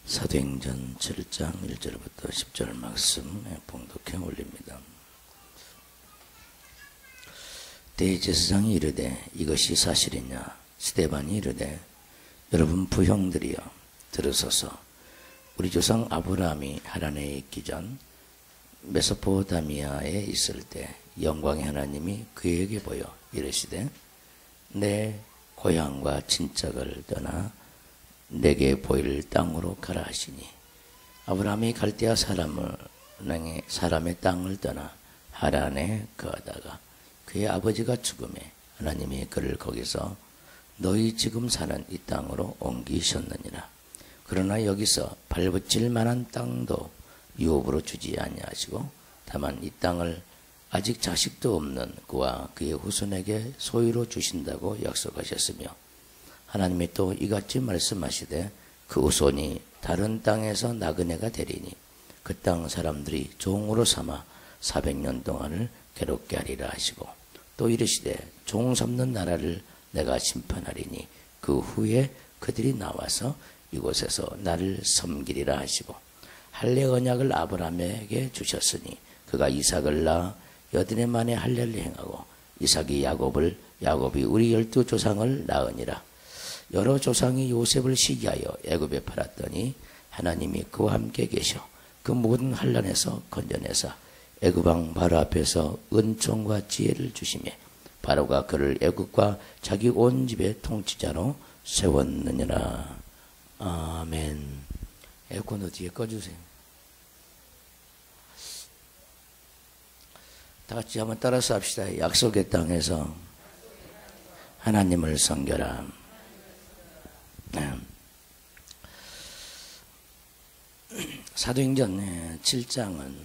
사도행전 7장 1절부터 10절 말씀 봉독해 올립니다. 대제사장이 이르되 이것이 사실이냐? 스데반이 이르되 여러분 부형들이여 들으소서. 우리 조상 아브라함이 하란에 있기 전 메소포타미아에 있을 때 영광의 하나님이 그에게 보여 이르시되 내 고향과 친척을 떠나 내게 보일 땅으로 가라 하시니, 아브라함이 갈대아 사람의 땅을 떠나 하란에 거하다가 그의 아버지가 죽음에 하나님이 그를 거기서 너희 지금 사는 이 땅으로 옮기셨느니라. 그러나 여기서 발붙일 만한 땅도 유업으로 주지 아니하시고 다만 이 땅을 아직 자식도 없는 그와 그의 후손에게 소유로 주신다고 약속하셨으며, 하나님이 또 이같이 말씀하시되 그 후손이 다른 땅에서 나그네가 되리니 그 땅 사람들이 종으로 삼아 400년 동안을 괴롭게 하리라 하시고, 또 이르시되 종 삼는 나라를 내가 심판하리니 그 후에 그들이 나와서 이곳에서 나를 섬기리라 하시고, 할례 언약을 아브라함에게 주셨으니 그가 이삭을 낳아 8해 만에 할례를 행하고 이삭이 야곱이 우리 12조상을 낳으니라. 여러 조상이 요셉을 시기하여 애굽에 팔았더니 하나님이 그와 함께 계셔 그 모든 환난에서 건져내사 애굽 왕 바로 앞에서 은총과 지혜를 주시매 바로가 그를 애굽과 자기 온 집의 통치자로 세웠느니라. 아멘. 에어컨 어디에 꺼주세요. 다 같이 한번 따라서 합시다. 약속의 땅에서 하나님을 섬겨라. 사도행전 7장은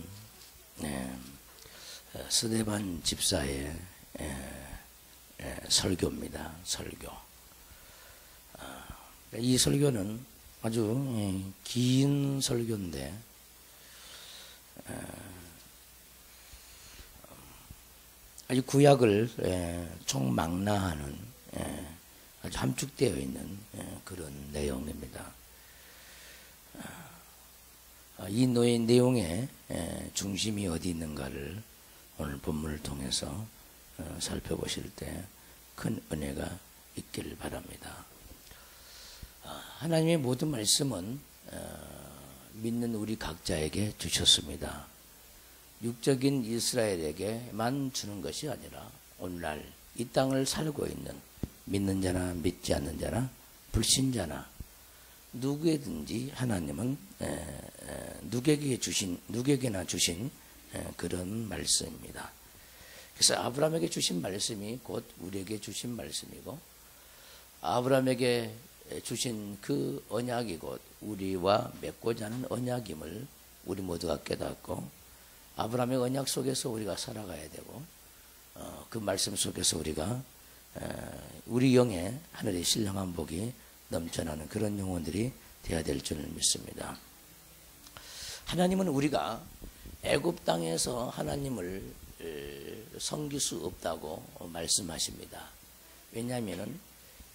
스데반 집사의 설교입니다. 설교. 이 설교는 아주 긴 설교인데 아주 구약을 총망라하는 아주 함축되어 있는 그런 내용입니다. 이 내용의 중심이 어디 있는가를 오늘 본문을 통해서 살펴보실 때 큰 은혜가 있기를 바랍니다. 하나님의 모든 말씀은 믿는 우리 각자에게 주셨습니다. 육적인 이스라엘에게만 주는 것이 아니라 오늘날 이 땅을 살고 있는 믿는 자나 믿지 않는 자나 불신자나 누구에든지 하나님은 누구에게나 주신 그런 말씀입니다. 그래서 아브라함에게 주신 말씀이 곧 우리에게 주신 말씀이고, 아브라함에게 주신 그 언약이 곧 우리와 맺고자 하는 언약임을 우리 모두가 깨닫고, 아브라함의 언약 속에서 우리가 살아가야 되고, 그 말씀 속에서 우리가 우리 영에 하늘의 신령한 복이 넘쳐나는 그런 영혼들이 되어야 될 줄 믿습니다. 하나님은 우리가 애굽 땅에서 하나님을 섬길 수 없다고 말씀하십니다. 왜냐하면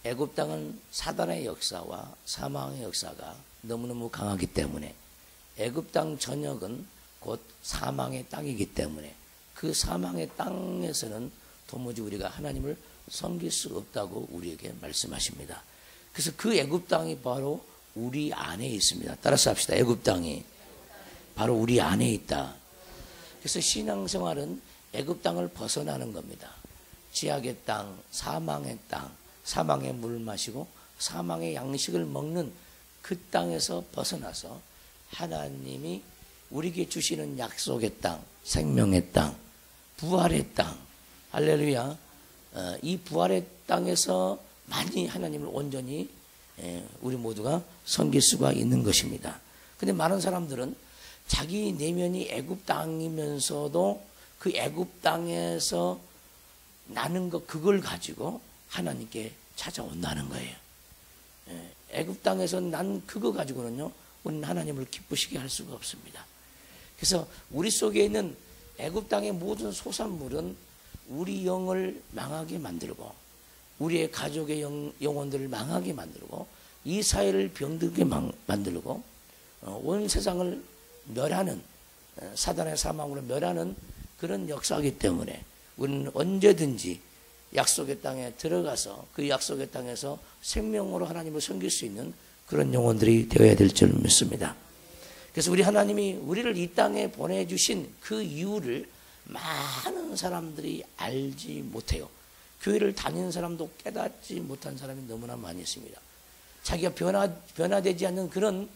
애굽 땅은 사단의 역사와 사망의 역사가 너무너무 강하기 때문에, 애굽 땅 전역은 곧 사망의 땅이기 때문에 그 사망의 땅에서는 도무지 우리가 하나님을 섬길 수 없다고 우리에게 말씀하십니다. 그래서 그 애굽 땅이 바로 우리 안에 있습니다. 따라서 합시다. 애굽 땅이 바로 우리 안에 있다. 그래서 신앙생활은 애굽 땅을 벗어나는 겁니다. 지약의 땅, 사망의 땅, 사망의 물을 마시고 사망의 양식을 먹는 그 땅에서 벗어나서 하나님이 우리에게 주시는 약속의 땅, 생명의 땅, 부활의 땅, 할렐루야. 이 부활의 땅에서 많이 하나님을 온전히 우리 모두가 섬길 수가 있는 것입니다. 근데 많은 사람들은 자기 내면이 애굽 땅이면서도 그 애굽 땅에서 나는 것 그걸 가지고 하나님께 찾아온다는 거예요. 애굽 땅에서 난 그거 가지고는요 우리는 하나님을 기쁘시게 할 수가 없습니다. 그래서 우리 속에 있는 애굽 땅의 모든 소산물은 우리 영을 망하게 만들고 우리의 가족의 영혼들을 망하게 만들고 이 사회를 병들게 만들고 온 세상을 멸하는, 사단의 사망으로 멸하는 그런 역사이기 때문에 우리는 언제든지 약속의 땅에 들어가서 그 약속의 땅에서 생명으로 하나님을 섬길 수 있는 그런 영혼들이 되어야 될 줄 믿습니다. 그래서 우리 하나님이 우리를 이 땅에 보내주신 그 이유를 많은 사람들이 알지 못해요. 교회를 다니는 사람도 깨닫지 못한 사람이 너무나 많이 있습니다. 자기가 변화되지 않는 그런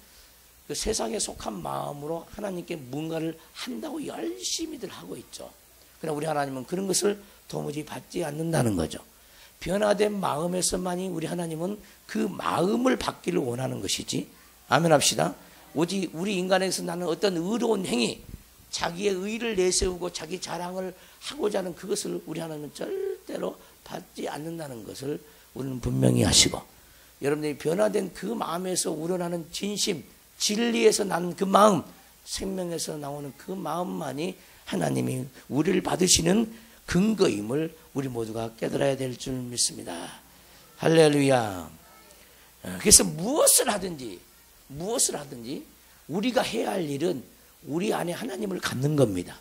그 세상에 속한 마음으로 하나님께 뭔가를 한다고 열심히들 하고 있죠. 그러나 우리 하나님은 그런 것을 도무지 받지 않는다는 거죠. 변화된 마음에서만이 우리 하나님은 그 마음을 받기를 원하는 것이지. 아멘 합시다. 오직 우리 인간에서 나는 어떤 의로운 행위, 자기의 의를 내세우고 자기 자랑을 하고자 하는 그것을 우리 하나님은 절대로 받지 않는다는 것을 우리는 분명히 아시고, 여러분들이 변화된 그 마음에서 우러나는 진심, 진리에서 나는 그 마음, 생명에서 나오는 그 마음만이 하나님이 우리를 받으시는 근거임을 우리 모두가 깨달아야 될 줄 믿습니다. 할렐루야. 그래서 무엇을 하든지 우리가 해야 할 일은 우리 안에 하나님을 갖는 겁니다.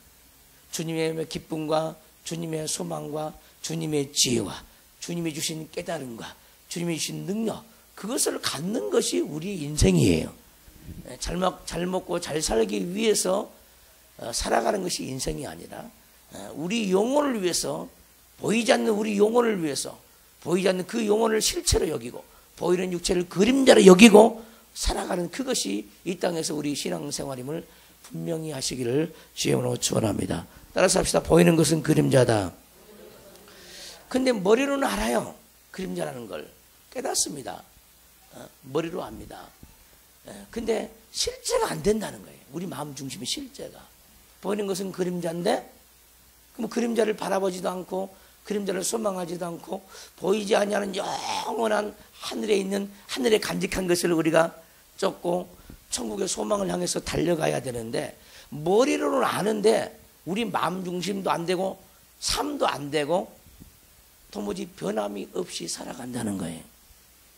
주님의 기쁨과 주님의 소망과 주님의 지혜와 주님이 주신 깨달음과 주님이 주신 능력, 그것을 갖는 것이 우리 인생이에요. 잘 먹고 잘 살기 위해서 살아가는 것이 인생이 아니라 우리 영혼을 위해서, 보이지 않는 우리 영혼을 위해서, 보이지 않는 그 영혼을 실체로 여기고 보이는 육체를 그림자로 여기고 살아가는 그것이 이 땅에서 우리 신앙생활임을 분명히 하시기를 주님으로 축원합니다. 따라서 합시다. 보이는 것은 그림자다. 근데 머리로는 알아요. 그림자라는 걸 깨닫습니다. 머리로 압니다. 근데 실제가 안 된다는 거예요. 우리 마음 중심의 실제가. 보이는 것은 그림자인데, 그럼 그림자를 바라보지도 않고 그림자를 소망하지도 않고 보이지 아니하는 영원한 하늘에 있는, 하늘에 간직한 것을 우리가 쫓고 천국의 소망을 향해서 달려가야 되는데, 머리로는 아는데 우리 마음 중심도 안 되고 삶도 안 되고 도무지 변함이 없이 살아간다는 거예요.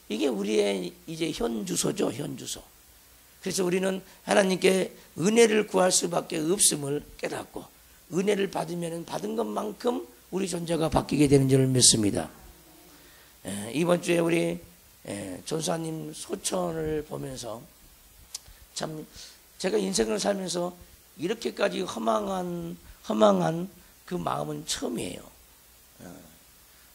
이게 우리의 이제 현주소죠. 현주소. 그래서 우리는 하나님께 은혜를 구할 수밖에 없음을 깨닫고, 은혜를 받으면 받은 것만큼 우리 존재가 바뀌게 되는 줄 믿습니다. 이번 주에 우리 전사님 소천을 보면서 참 제가 인생을 살면서 이렇게까지 허망한 그 마음은 처음이에요.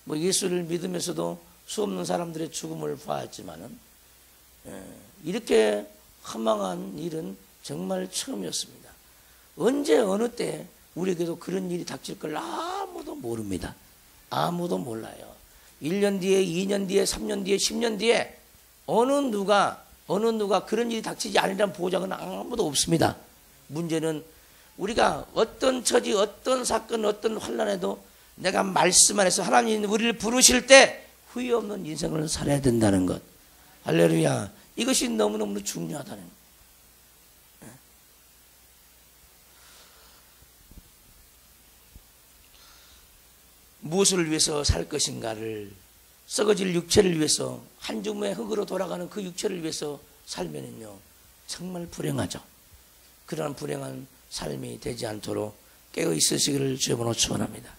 뭐 예수를 믿으면서도 수없는 사람들의 죽음을 보았지만은 이렇게 허망한 일은 정말 처음이었습니다. 언제 어느 때 우리에게도 그런 일이 닥칠 걸 아무도 모릅니다. 아무도 몰라요. 1년 뒤에, 2년 뒤에, 3년 뒤에, 10년 뒤에 어느 누가 그런 일이 닥치지 않으리란 보장은 아무도 없습니다. 문제는 우리가 어떤 처지, 어떤 사건, 어떤 환난에도 내가 말씀 안에서 하나님 우리를 부르실 때 후회 없는 인생을 살아야 된다는 것. 할렐루야. 이것이 너무너무 중요하다는 것. 무엇을 위해서 살 것인가를, 썩어질 육체를 위해서, 한 줌의 흙으로 돌아가는 그 육체를 위해서 살면은요 정말 불행하죠. 그러한 불행한 삶이 되지 않도록 깨어 있으시기를 주님으로 축원합니다.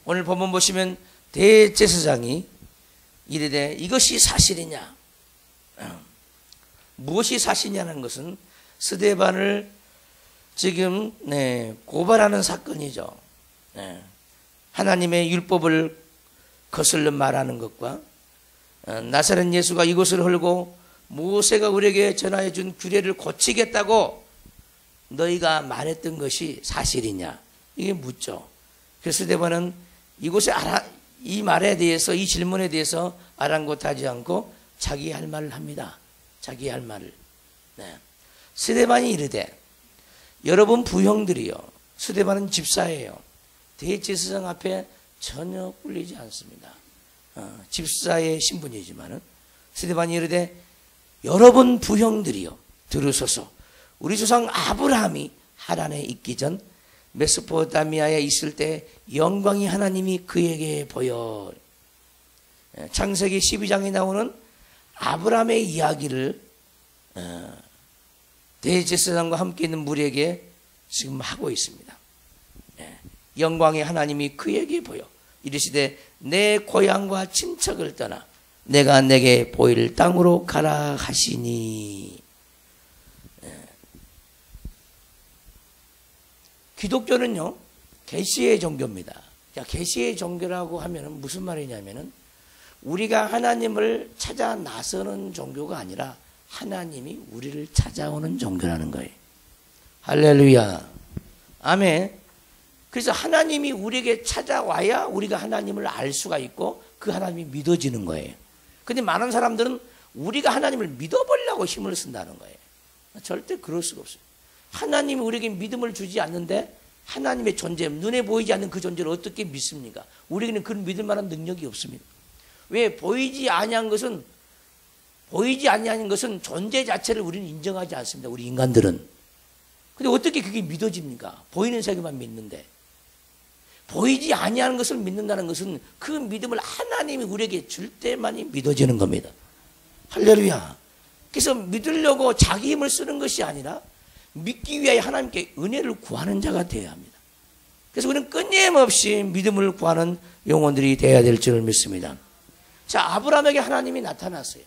오늘 본문 보시면 대제사장이 이르되 이것이 사실이냐, 무엇이 사실이냐는 것은 스데반을 지금 고발하는 사건이죠. 하나님의 율법을 거슬러 말하는 것과 나사렛 예수가 이곳을 헐고 모세가 우리에게 전하여 준 규례를 고치겠다고 너희가 말했던 것이 사실이냐, 이게 묻죠. 그래서 스데반은 이곳에 이 말에 대해서, 이 질문에 대해서 아랑곳하지 않고 자기 할 말을 합니다. 자기 할 말을. 스데반이 이르되, 여러분 부형들이요, 스데반은 집사예요. 대제사장 앞에 전혀 꿀리지 않습니다. 집사의 신분이지만은 스데반이 이르되, 여러분 부형들이요 들으소서. 우리 조상 아브라함이 하란에 있기 전 메소포타미아에 있을 때 영광이 하나님이 그에게 보여. 창세기 12장에 나오는 아브라함의 이야기를 대제사장과 함께 있는 무리에게 지금 하고 있습니다. 영광의 하나님이 그에게 보여 이르시되 내 고향과 친척을 떠나 내가 내게 보일 땅으로 가라 하시니. 기독교는요 계시의 종교입니다. 계시의 종교라고 하면 무슨 말이냐면은 우리가 하나님을 찾아 나서는 종교가 아니라 하나님이 우리를 찾아오는 종교라는 거예요. 할렐루야. 아멘. 그래서 하나님이 우리에게 찾아와야 우리가 하나님을 알 수가 있고 그 하나님이 믿어지는 거예요. 근데 많은 사람들은 우리가 하나님을 믿어보려고 힘을 쓴다는 거예요. 절대 그럴 수가 없어요. 하나님이 우리에게 믿음을 주지 않는데 하나님의 존재, 눈에 보이지 않는 그 존재를 어떻게 믿습니까? 우리에게는 그런 믿을 만한 능력이 없습니다. 왜? 보이지 아니한 것은 존재 자체를 우리는 인정하지 않습니다. 우리 인간들은. 근데 어떻게 그게 믿어집니까? 보이는 세계만 믿는데. 보이지 아니하는 것을 믿는다는 것은 그 믿음을 하나님이 우리에게 줄 때만이 믿어지는 겁니다. 할렐루야. 그래서 믿으려고 자기 힘을 쓰는 것이 아니라 믿기 위하여 하나님께 은혜를 구하는 자가 되어야 합니다. 그래서 우리는 끊임없이 믿음을 구하는 영혼들이 되어야 될 줄을 믿습니다. 자, 아브라함에게 하나님이 나타났어요.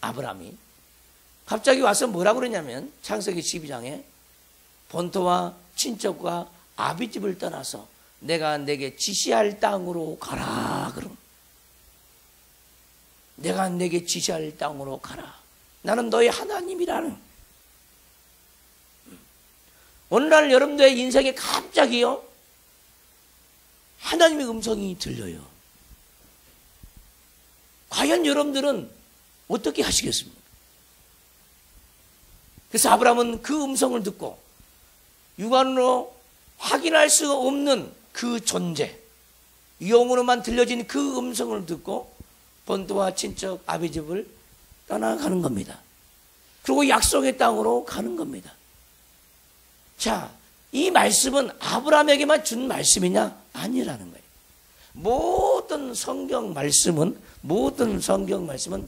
아브라함이 갑자기 와서 뭐라고 그러냐면 창세기 12장에 본토와 친척과 아비집을 떠나서 내가 내게 지시할 땅으로 가라. 그럼 내가 내게 지시할 땅으로 가라. 나는 너의 하나님이라는. 오늘날 여러분들의 인생에 갑자기요 하나님의 음성이 들려요. 과연 여러분들은 어떻게 하시겠습니까? 그래서 아브라함은 그 음성을 듣고 육안으로 확인할 수 없는 그 존재, 영으로만 들려진 그 음성을 듣고 본토와 친척 아비집을 떠나가는 겁니다. 그리고 약속의 땅으로 가는 겁니다. 자, 이 말씀은 아브라함에게만 준 말씀이냐? 아니라는 거예요. 모든 성경 말씀은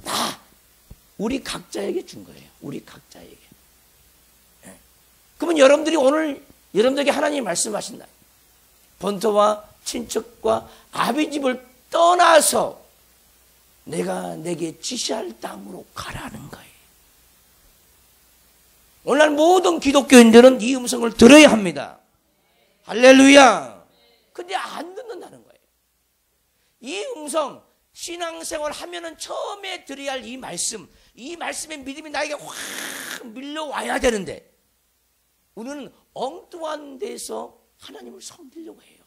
다 우리 각자에게 준 거예요. 우리 각자에게. 그러면 여러분들이 오늘 여러분들에게 하나님이 말씀하신다. 본토와 친척과 아비집을 떠나서 내가 내게 지시할 땅으로 가라는 거예요. 오늘날 모든 기독교인들은 이 음성을 들어야 합니다. 할렐루야. 근데 안 듣는다는 거예요. 이 음성, 신앙생활 하면은 처음에 들어야 할 이 말씀의 믿음이 나에게 확 밀려와야 되는데 우리는 엉뚱한 데서 하나님을 섬기려고 해요.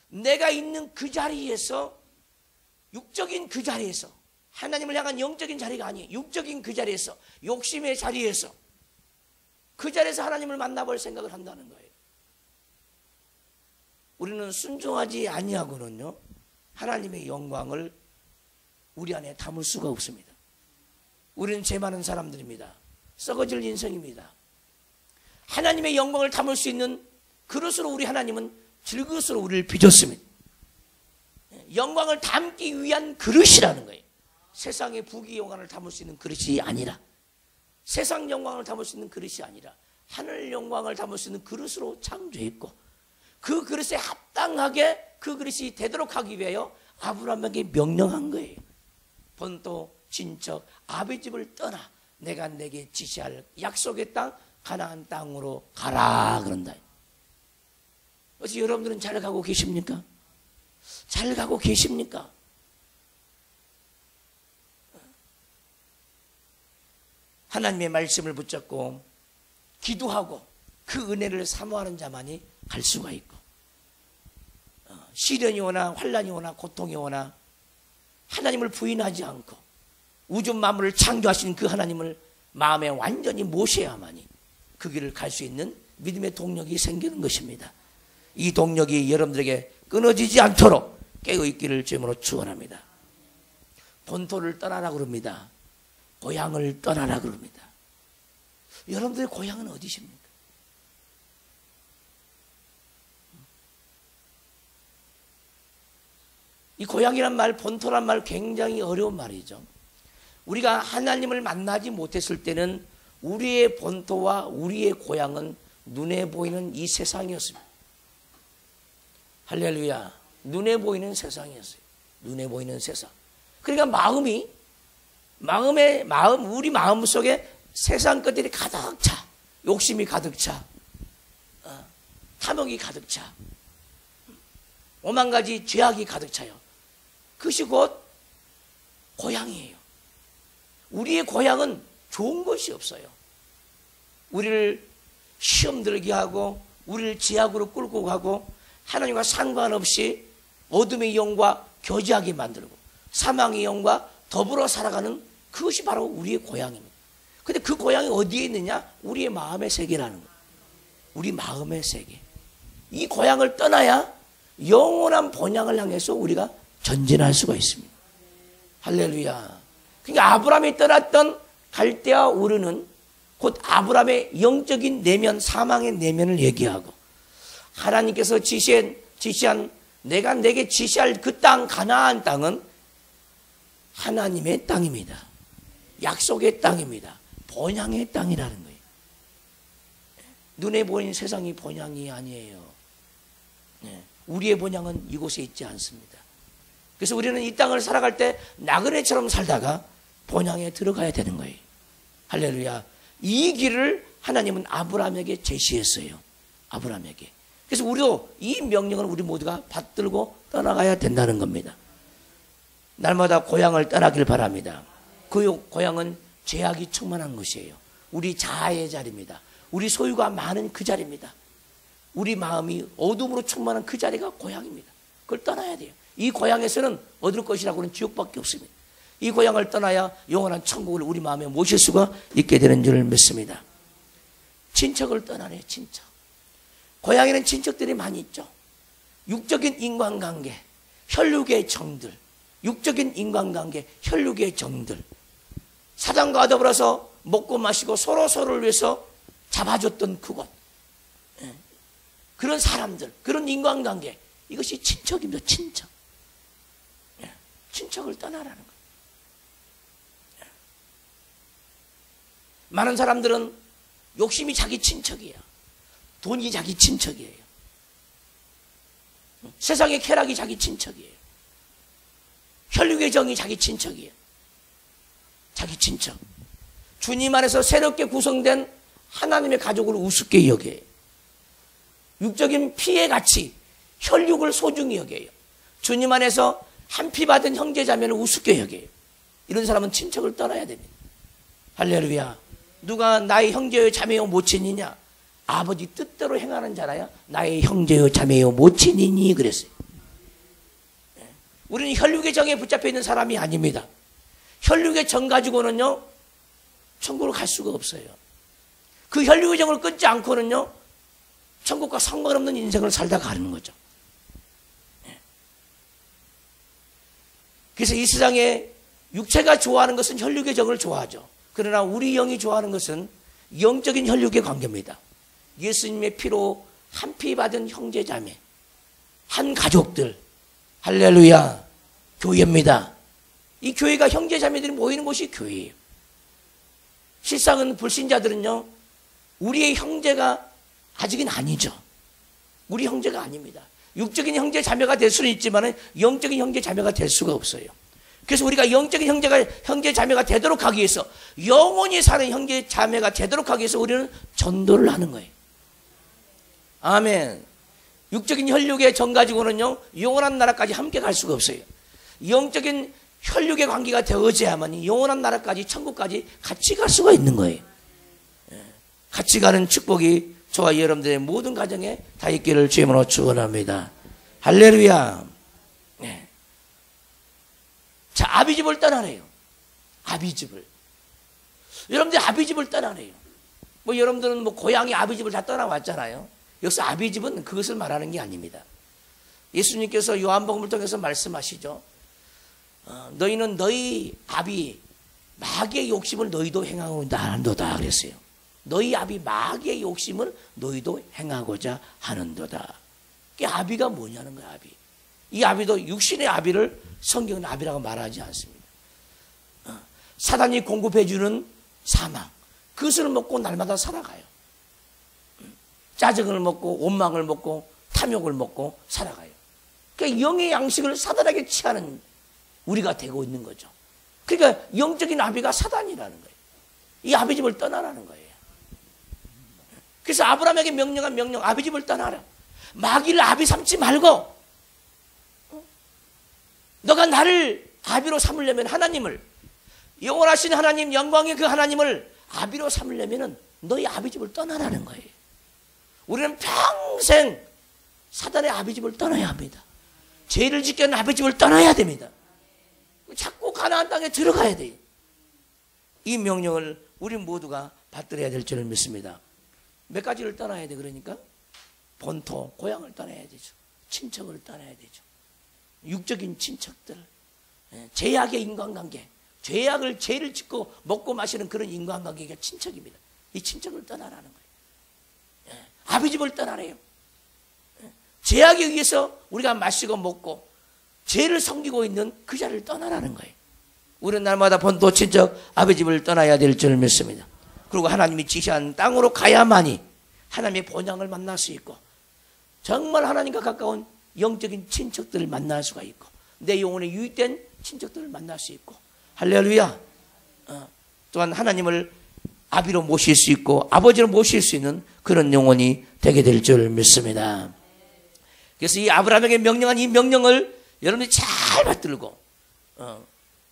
내가 있는 그 자리에서, 육적인 그 자리에서, 하나님을 향한 영적인 자리가 아니에요. 육적인 그 자리에서, 욕심의 자리에서, 그 자리에서 하나님을 만나볼 생각을 한다는 거예요. 우리는 순종하지 아니하고는요 하나님의 영광을 우리 안에 담을 수가 없습니다. 우리는 죄 많은 사람들입니다. 썩어질 인생입니다. 하나님의 영광을 담을 수 있는 그릇으로 우리 하나님은 질그릇으로 우리를 빚었습니다. 영광을 담기 위한 그릇이라는 거예요. 세상의 부귀 영광을 담을 수 있는 그릇이 아니라, 세상 영광을 담을 수 있는 그릇이 아니라 하늘 영광을 담을 수 있는 그릇으로 창조했고, 그 그릇에 합당하게 그 그릇이 되도록 하기 위하여 아브라함에게 명령한 거예요. 본토 친척 아비집을 떠나 내가 내게 지시할 약속의 땅 가나안 땅으로 가라 그런다. 어찌 여러분들은 잘 가고 계십니까? 잘 가고 계십니까? 하나님의 말씀을 붙잡고 기도하고 그 은혜를 사모하는 자만이 갈 수가 있고, 시련이 오나 환난이 오나 고통이 오나 하나님을 부인하지 않고 우주 만물을 창조하신 그 하나님을 마음에 완전히 모셔야만이 그 길을 갈 수 있는 믿음의 동력이 생기는 것입니다. 이 동력이 여러분들에게 끊어지지 않도록 깨어있기를 주님으로 축원합니다. 본토를 떠나라 그럽니다. 고향을 떠나라 그럽니다. 여러분들의 고향은 어디십니까? 이 고향이란 말, 본토란 말 굉장히 어려운 말이죠. 우리가 하나님을 만나지 못했을 때는 우리의 본토와 우리의 고향은 눈에 보이는 이 세상이었습니다. 할렐루야. 눈에 보이는 세상이었어요. 눈에 보이는 세상. 그러니까 우리 마음 속에 세상 것들이 가득 차. 욕심이 가득 차. 탐욕이 가득 차. 오만 가지 죄악이 가득 차요. 그것이 곧 고향이에요. 우리의 고향은 좋은 것이 없어요. 우리를 시험 들게 하고 우리를 지옥으로 끌고 가고 하나님과 상관없이 어둠의 영과 교제하게 만들고 사망의 영과 더불어 살아가는 그것이 바로 우리의 고향입니다. 그런데 그 고향이 어디에 있느냐? 우리의 마음의 세계라는 거예요. 우리 마음의 세계. 이 고향을 떠나야 영원한 본향을 향해서 우리가 전진할 수가 있습니다. 할렐루야. 그러니까 아브라함이 떠났던 갈대아 우르는 곧 아브라함의 영적인 내면, 사망의 내면을 얘기하고 하나님께서 지시한 내가 내게 지시할 그 땅, 가나안 땅은 하나님의 땅입니다. 약속의 땅입니다. 본향의 땅이라는 거예요. 눈에 보이는 세상이 본향이 아니에요. 우리의 본향은 이곳에 있지 않습니다. 그래서 우리는 이 땅을 살아갈 때 나그네처럼 살다가 본향에 들어가야 되는 거예요. 할렐루야. 이 길을 하나님은 아브라함에게 제시했어요. 아브라함에게. 그래서 우리도 이 명령을 우리 모두가 받들고 떠나가야 된다는 겁니다. 날마다 고향을 떠나길 바랍니다. 그 고향은 죄악이 충만한 것이에요. 우리 자아의 자리입니다. 우리 소유가 많은 그 자리입니다. 우리 마음이 어둠으로 충만한 그 자리가 고향입니다. 그걸 떠나야 돼요. 이 고향에서는 얻을 것이라고는 지옥밖에 없습니다. 이 고향을 떠나야 영원한 천국을 우리 마음에 모실 수가 있게 되는 줄 믿습니다. 친척을 떠나네요. 친척. 고향에는 친척들이 많이 있죠. 육적인 인간관계, 혈육의 정들, 육적인 인간관계, 혈육의 정들, 사단과 더불어서 먹고 마시고 서로를 위해서 잡아줬던 그곳, 그런 사람들, 그런 인간관계, 이것이 친척입니다. 친척. 친척을 떠나라는 거예요. 많은 사람들은 욕심이 자기 친척이에요. 돈이 자기 친척이에요. 세상의 쾌락이 자기 친척이에요. 혈육의 정이 자기 친척이에요. 자기 친척. 주님 안에서 새롭게 구성된 하나님의 가족을 우습게 여겨요. 육적인 피의 가치, 혈육을 소중히 여겨요. 주님 안에서 한 피 받은 형제 자매를 우습게 여겨요. 이런 사람은 친척을 떠나야 됩니다. 할렐루야. 누가 나의 형제요 자매요 모친이냐? 아버지 뜻대로 행하는 자라야 나의 형제요 자매요 모친이니 그랬어요. 우리는 혈육의 정에 붙잡혀 있는 사람이 아닙니다. 혈육의 정 가지고는요 천국으로 갈 수가 없어요. 그 혈육의 정을 끊지 않고는요 천국과 상관없는 인생을 살다 가는 거죠. 그래서 이 세상에 육체가 좋아하는 것은 혈육의 정을 좋아하죠. 그러나 우리 영이 좋아하는 것은 영적인 혈육의 관계입니다. 예수님의 피로 한 피 받은 형제자매, 한 가족들, 할렐루야, 교회입니다. 이 교회가 형제자매들이 모이는 곳이 교회예요. 실상은 불신자들은요 우리의 형제가 아직은 아니죠. 우리 형제가 아닙니다. 육적인 형제 자매가 될 수는 있지만 영적인 형제 자매가 될 수가 없어요. 그래서 우리가 영적인 형제 자매가 되도록 하기 위해서, 영원히 사는 형제 자매가 되도록 하기 위해서 우리는 전도를 하는 거예요. 아멘. 육적인 혈육의 정 가지고는요 영원한 나라까지 함께 갈 수가 없어요. 영적인 혈육의 관계가 되어져야만 영원한 나라까지, 천국까지 같이 갈 수가 있는 거예요. 같이 가는 축복이 저와 여러분들의 모든 가정에 다 있기를 주님으로 축원합니다. 할렐루야. 네. 자, 아비집을 떠나네요. 아비집을. 여러분들이 아비집을 떠나네요. 뭐 여러분들은 뭐 고향이 아비집을 다 떠나왔잖아요. 여기서 아비집은 그것을 말하는 게 아닙니다. 예수님께서 요한복음을 통해서 말씀하시죠. 너희는 너희 아비 마귀의 욕심을 너희도 행하고 하는도다 그랬어요. 너희 아비 마귀의 욕심을 너희도 행하고자 하는도다. 그 아비가 뭐냐는 거야. 아비. 이 아비도 육신의 아비를 성경은 아비라고 말하지 않습니다. 사단이 공급해 주는 사망, 그것을 먹고 날마다 살아가요. 짜증을 먹고 원망을 먹고 탐욕을 먹고 살아가요. 그러니까 영의 양식을 사단에게 취하는 우리가 되고 있는 거죠. 그러니까 영적인 아비가 사단이라는 거예요. 이 아비 집을 떠나라는 거예요. 그래서 아브라함에게 명령한 명령, 아비 집을 떠나라. 마귀를 아비 삼지 말고 너가 나를 아비로 삼으려면 하나님을, 영원하신 하나님, 영광의 그 하나님을 아비로 삼으려면 너희 아비 집을 떠나라는 거예요. 우리는 평생 사단의 아비 집을 떠나야 합니다. 죄를 짓게 하는 아비 집을 떠나야 됩니다. 자꾸 가나안 땅에 들어가야 돼요. 이 명령을 우리 모두가 받들어야 될 줄을 믿습니다. 몇 가지를 떠나야 돼. 그러니까 본토, 고향을 떠나야 되죠. 친척을 떠나야 되죠. 육적인 친척들, 죄악의 인간관계, 죄를 짓고 먹고 마시는 그런 인간관계가 친척입니다. 이 친척을 떠나라는 거예요. 아비 집을 떠나래요. 죄악에 의해서 우리가 마시고 먹고 죄를 섬기고 있는 그 자리를 떠나라는 거예요. 우리는 날마다 본토, 친척, 아비 집을 떠나야 될 줄 믿습니다. 그리고 하나님이 지시한 땅으로 가야만이 하나님의 본향을 만날 수 있고 정말 하나님과 가까운 영적인 친척들을 만날 수가 있고 내 영혼에 유익된 친척들을 만날 수 있고 할렐루야. 또한 하나님을 아비로 모실 수 있고 아버지로 모실 수 있는 그런 영혼이 되게 될 줄 믿습니다. 그래서 이 아브라함에게 명령한 이 명령을 여러분이 잘 받들고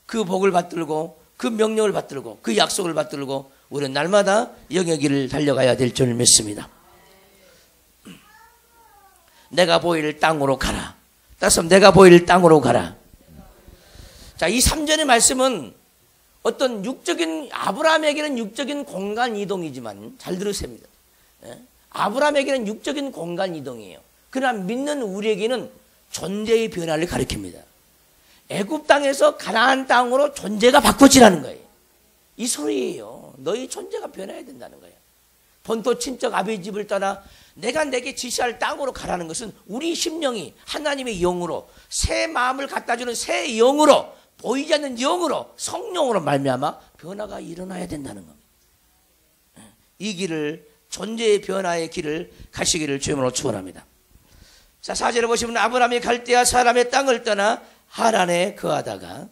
그 복을 받들고 그 명령을 받들고 그 약속을 받들고 우리는 날마다 영의 길을 달려가야 될 줄 믿습니다. 내가 보일 땅으로 가라. 따라서 내가 보일 땅으로 가라. 자, 이 3절의 말씀은 어떤 육적인, 아브라함에게는 육적인 공간 이동이지만 잘 들으세요. 아브라함에게는 육적인 공간 이동이에요. 그러나 믿는 우리에게는 존재의 변화를 가리킵니다. 애굽 땅에서 가나안 땅으로 존재가 바꿔지라는 거예요. 이 소리예요. 너희 존재가 변해야 된다는 거예요. 본토 친척 아비 집을 떠나 내가 내게 지시할 땅으로 가라는 것은 우리 심령이 하나님의 영으로 새 마음을 갖다주는 새 영으로 보이지 않는 영으로 성령으로 말미암아 변화가 일어나야 된다는 겁니다. 이 길을 존재의 변화의 길을 가시기를 주님으로 축원합니다. 자, 4절에 보시면 아브라함이 갈대아 사람의 땅을 떠나 하란에 거하다가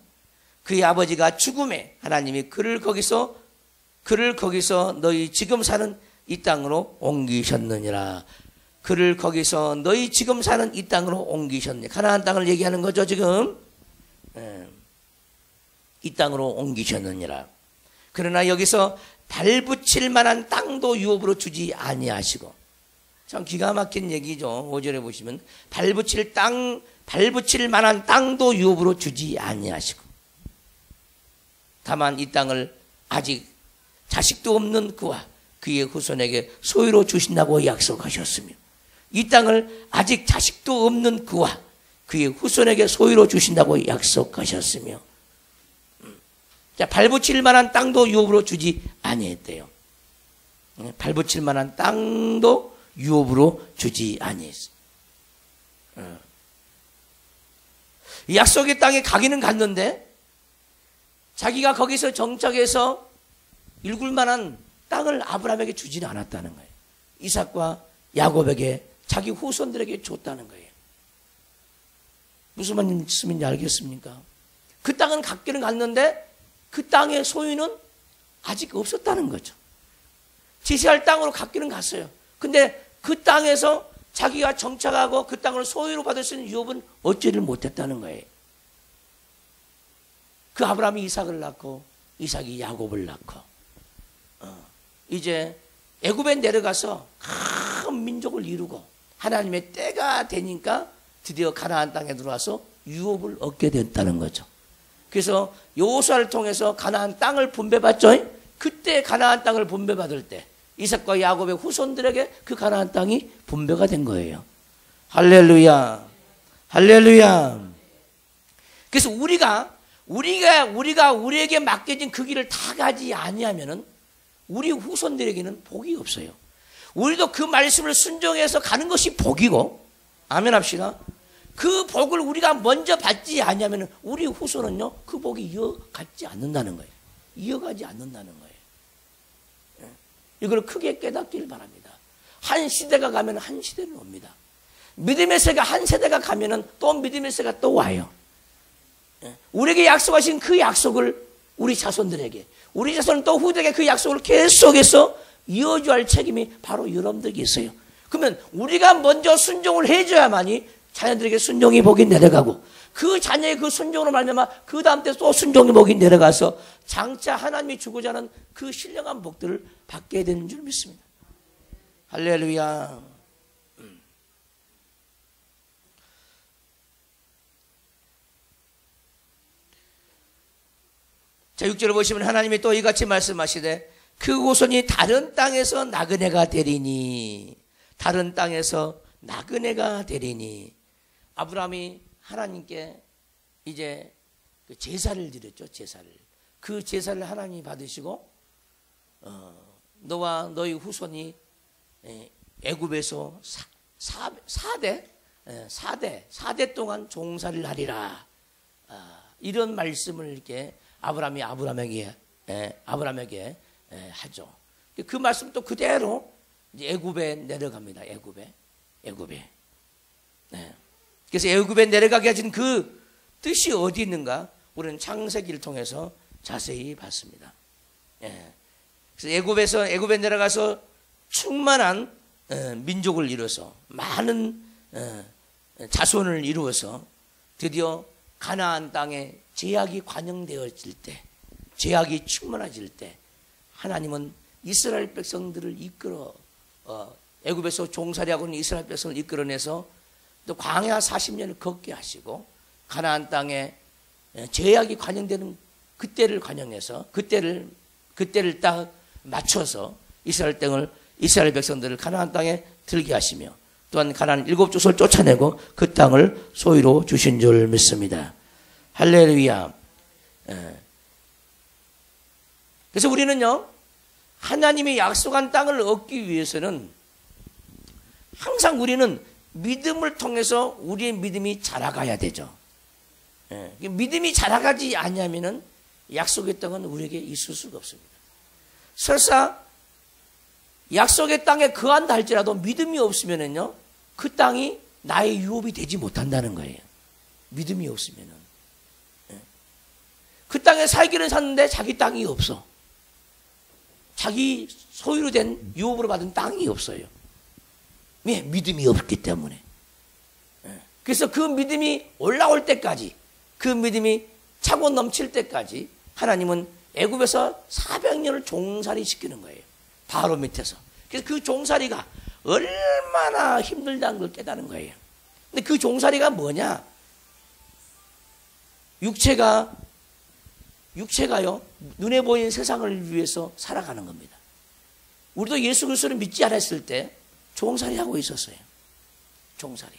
그의 아버지가 죽음에 하나님이 그를 거기서 너희 지금 사는 이 땅으로 옮기셨느니라. 그를 거기서 너희 지금 사는 이 땅으로 옮기셨느니. 가나안 땅을 얘기하는 거죠 지금. 이 땅으로 옮기셨느니라. 그러나 여기서 발붙일 만한 땅도 유업으로 주지 아니하시고. 참 기가 막힌 얘기죠. 5절에 보시면 발붙일 만한 땅도 유업으로 주지 아니하시고. 다만 이 땅을 아직 자식도 없는 그와 그의 후손에게 소유로 주신다고 약속하셨으며 이 땅을 아직 자식도 없는 그와 그의 후손에게 소유로 주신다고 약속하셨으며 자, 발붙일 만한 땅도 유업으로 주지 아니했대요. 발붙일 만한 땅도 유업으로 주지 아니했어요. 약속의 땅에 가기는 갔는데 자기가 거기서 정착해서 일굴 만한 땅을 아브라함에게 주지는 않았다는 거예요. 이삭과 야곱에게 자기 후손들에게 줬다는 거예요. 무슨 말씀인지 알겠습니까? 그 땅은 갖기는 갔는데 그 땅의 소유는 아직 없었다는 거죠. 지시할 땅으로 갖기는 갔어요. 근데 그 땅에서 자기가 정착하고 그 땅을 소유로 받을 수 있는 유업은 얻지를 못했다는 거예요. 그 아브라함이 이삭을 낳고 이삭이 야곱을 낳고 이제 애굽에 내려가서 큰 민족을 이루고 하나님의 때가 되니까 드디어 가나안 땅에 들어와서 유업을 얻게 됐다는 거죠. 그래서 여호수아를 통해서 가나안 땅을 분배받죠. 그때 가나안 땅을 분배받을 때 이삭과 야곱의 후손들에게 그 가나안 땅이 분배가 된 거예요. 할렐루야, 할렐루야. 그래서 우리가 우리에게 맡겨진 그 길을 다 가지 아니하면은 우리 후손들에게는 복이 없어요. 우리도 그 말씀을 순종해서 가는 것이 복이고, 아멘 합시다. 그 복을 우리가 먼저 받지 아니하면 우리 후손은요 그 복이 이어가지 않는다는 거예요. 이어가지 않는다는 거예요. 이걸 크게 깨닫길 바랍니다. 한 시대가 가면 한 시대는 옵니다. 믿음의 세가 한 세대가 가면은 또 믿음의 세가 또 와요. 우리에게 약속하신 그 약속을 우리 자손들에게, 우리 자손은 또 후대에게 그 약속을 계속해서 이어줘야 할 책임이 바로 여러분들에게 있어요. 그러면 우리가 먼저 순종을 해줘야만이 자녀들에게 순종의 복이 내려가고, 그 자녀의 그 순종으로 말미암아 그 다음 때 또 순종의 복이 내려가서 장차 하나님이 주고자 하는 그 신령한 복들을 받게 되는 줄 믿습니다. 할렐루야. 자, 6절을 보시면 하나님이 또 이같이 말씀하시되 그 후손이 다른 땅에서 나그네가 되리니, 다른 땅에서 나그네가 되리니. 아브라함이 하나님께 이제 그 제사를 드렸죠. 제사를. 그 제사를 하나님이 받으시고 너와 너희 후손이 애굽에서 4대 동안 종살이를 하리라. 이런 말씀을 이렇게 아브라함이 아브라함에게 하죠. 그 말씀 또 그대로 애굽에 내려갑니다. 애굽에. 네. 그래서 애굽에 내려가게 하신 그 뜻이 어디 있는가? 우리는 창세기를 통해서 자세히 봤습니다. 예. 그래서 애굽에 내려가서 충만한 민족을 이루어서 많은 자손을 이루어서 드디어 가나안 땅에 제약이 관영되어질 때, 제약이 충만해질 때 하나님은 이스라엘 백성들을 이끌어 애굽에서 종살이하고 있는 이스라엘 백성을 이끌어내서 또 광야 40년을 걷게 하시고 가나안 땅에 제약이 관영되는 그때를 관영해서 그때를 딱 맞춰서 이스라엘 백성들을 가나안 땅에 들게 하시며 또한 가나안 7족속을 쫓아내고 그 땅을 소유로 주신 줄 믿습니다. 할렐루야. 그래서 우리는요, 하나님이 약속한 땅을 얻기 위해서는 항상 우리는 믿음을 통해서 우리의 믿음이 자라가야 되죠. 믿음이 자라가지 않으면은 약속의 땅은 우리에게 있을 수가 없습니다. 설사 약속의 땅에 거한다 할지라도 믿음이 없으면은요, 그 땅이 나의 유업이 되지 못한다는 거예요. 믿음이 없으면은. 그 땅에 살기는 샀는데 자기 땅이 없어. 자기 소유로 된 유업으로 받은 땅이 없어요. 왜? 믿음이 없기 때문에. 그래서 그 믿음이 올라올 때까지, 그 믿음이 차고 넘칠 때까지 하나님은 애굽에서 400년을 종살이 시키는 거예요. 바로 밑에서. 그래서 그 종살이가 얼마나 힘들다는 걸 깨닫는 거예요. 근데 그 종살이가 뭐냐? 육체가요, 눈에 보이는 세상을 위해서 살아가는 겁니다. 우리도 예수 그리스도를 믿지 않았을 때 종살이 하고 있었어요. 종살이.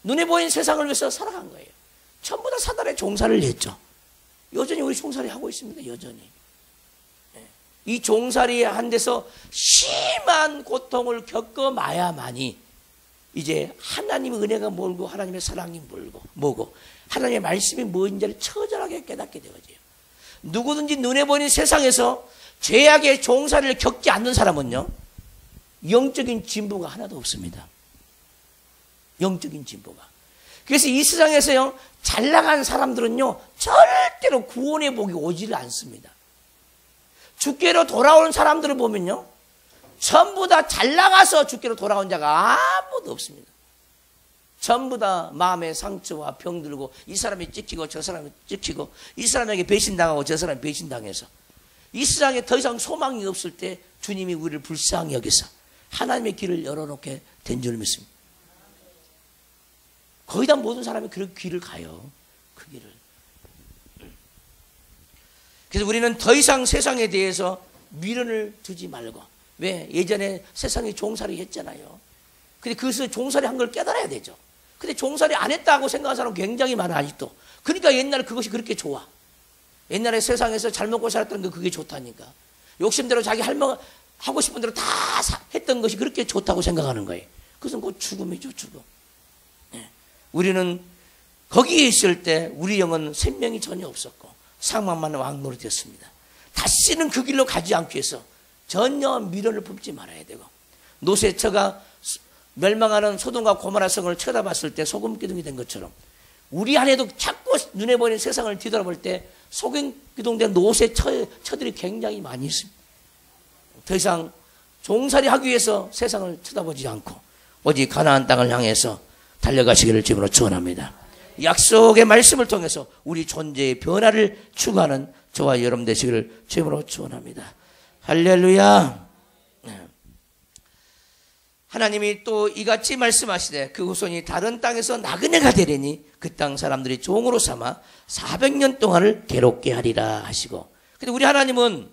눈에 보이는 세상을 위해서 살아간 거예요. 전부 다 사단의 종살이를 했죠. 여전히 우리 종살이 하고 있습니다. 여전히. 이 종살이 한 데서 심한 고통을 겪어마야만이 이제 하나님의 은혜가 뭘고 하나님의 사랑이 뭐고 하나님의 말씀이 뭔지를 처절하게 깨닫게 되어져요. 누구든지 눈에 보이는 세상에서 죄악의 종살이를 겪지 않는 사람은요, 영적인 진보가 하나도 없습니다. 영적인 진보가. 그래서 이 세상에서요, 잘 나간 사람들은요, 절대로 구원의 복이 오지를 않습니다. 주께로 돌아오는 사람들을 보면요, 전부 다 잘 나가서 주께로 돌아온 자가 아무도 없습니다. 전부 다 마음의 상처와 병들고, 이 사람이 찍히고 저 사람이 찍히고, 이 사람에게 배신당하고 저 사람이 배신당해서 이 세상에 더 이상 소망이 없을 때 주님이 우리를 불쌍히 여기서 하나님의 길을 열어놓게 된 줄 믿습니다. 거의 다 모든 사람이 그 길을 가요. 그 길을. 그래서 우리는 더 이상 세상에 대해서 미련을 두지 말고, 왜? 예전에 세상에 종살이 했잖아요. 근데 그것을 종살이 한 걸 깨달아야 되죠. 근데 종살이 안 했다고 생각하는 사람은 굉장히 많아, 아직도. 그러니까 옛날에 그것이 그렇게 좋아. 옛날에 세상에서 잘 먹고 살았던 게 그게 좋다니까. 욕심대로 자기 하고 싶은 대로 다 했던 것이 그렇게 좋다고 생각하는 거예요. 그것은 곧 죽음이죠, 죽음. 우리는 거기에 있을 때 우리 영은 생명이 전혀 없었고 상망만 왕노릇했습니다. 다시는 그 길로 가지 않기 위해서 전혀 미련을 품지 말아야 되고, 노새처가 멸망하는 소돔과 고모라 성을 쳐다봤을 때 소금 기둥이 된 것처럼 우리 안에도 자꾸 눈에 보이는 세상을 뒤돌아볼 때 소금 기둥된 노새처들이 굉장히 많이 있습니다. 더 이상 종살이 하기 위해서 세상을 쳐다보지 않고 오직 가나안 땅을 향해서 달려가시기를 주님으로 축원합니다. 약속의 말씀을 통해서 우리 존재의 변화를 추구하는 저와 여러분 되시기를 주님으로 축원합니다. 할렐루야. 하나님이 또 이같이 말씀하시되 그 후손이 다른 땅에서 나그네가 되리니 그 땅 사람들이 종으로 삼아 400년 동안을 괴롭게 하리라 하시고, 근데 우리 하나님은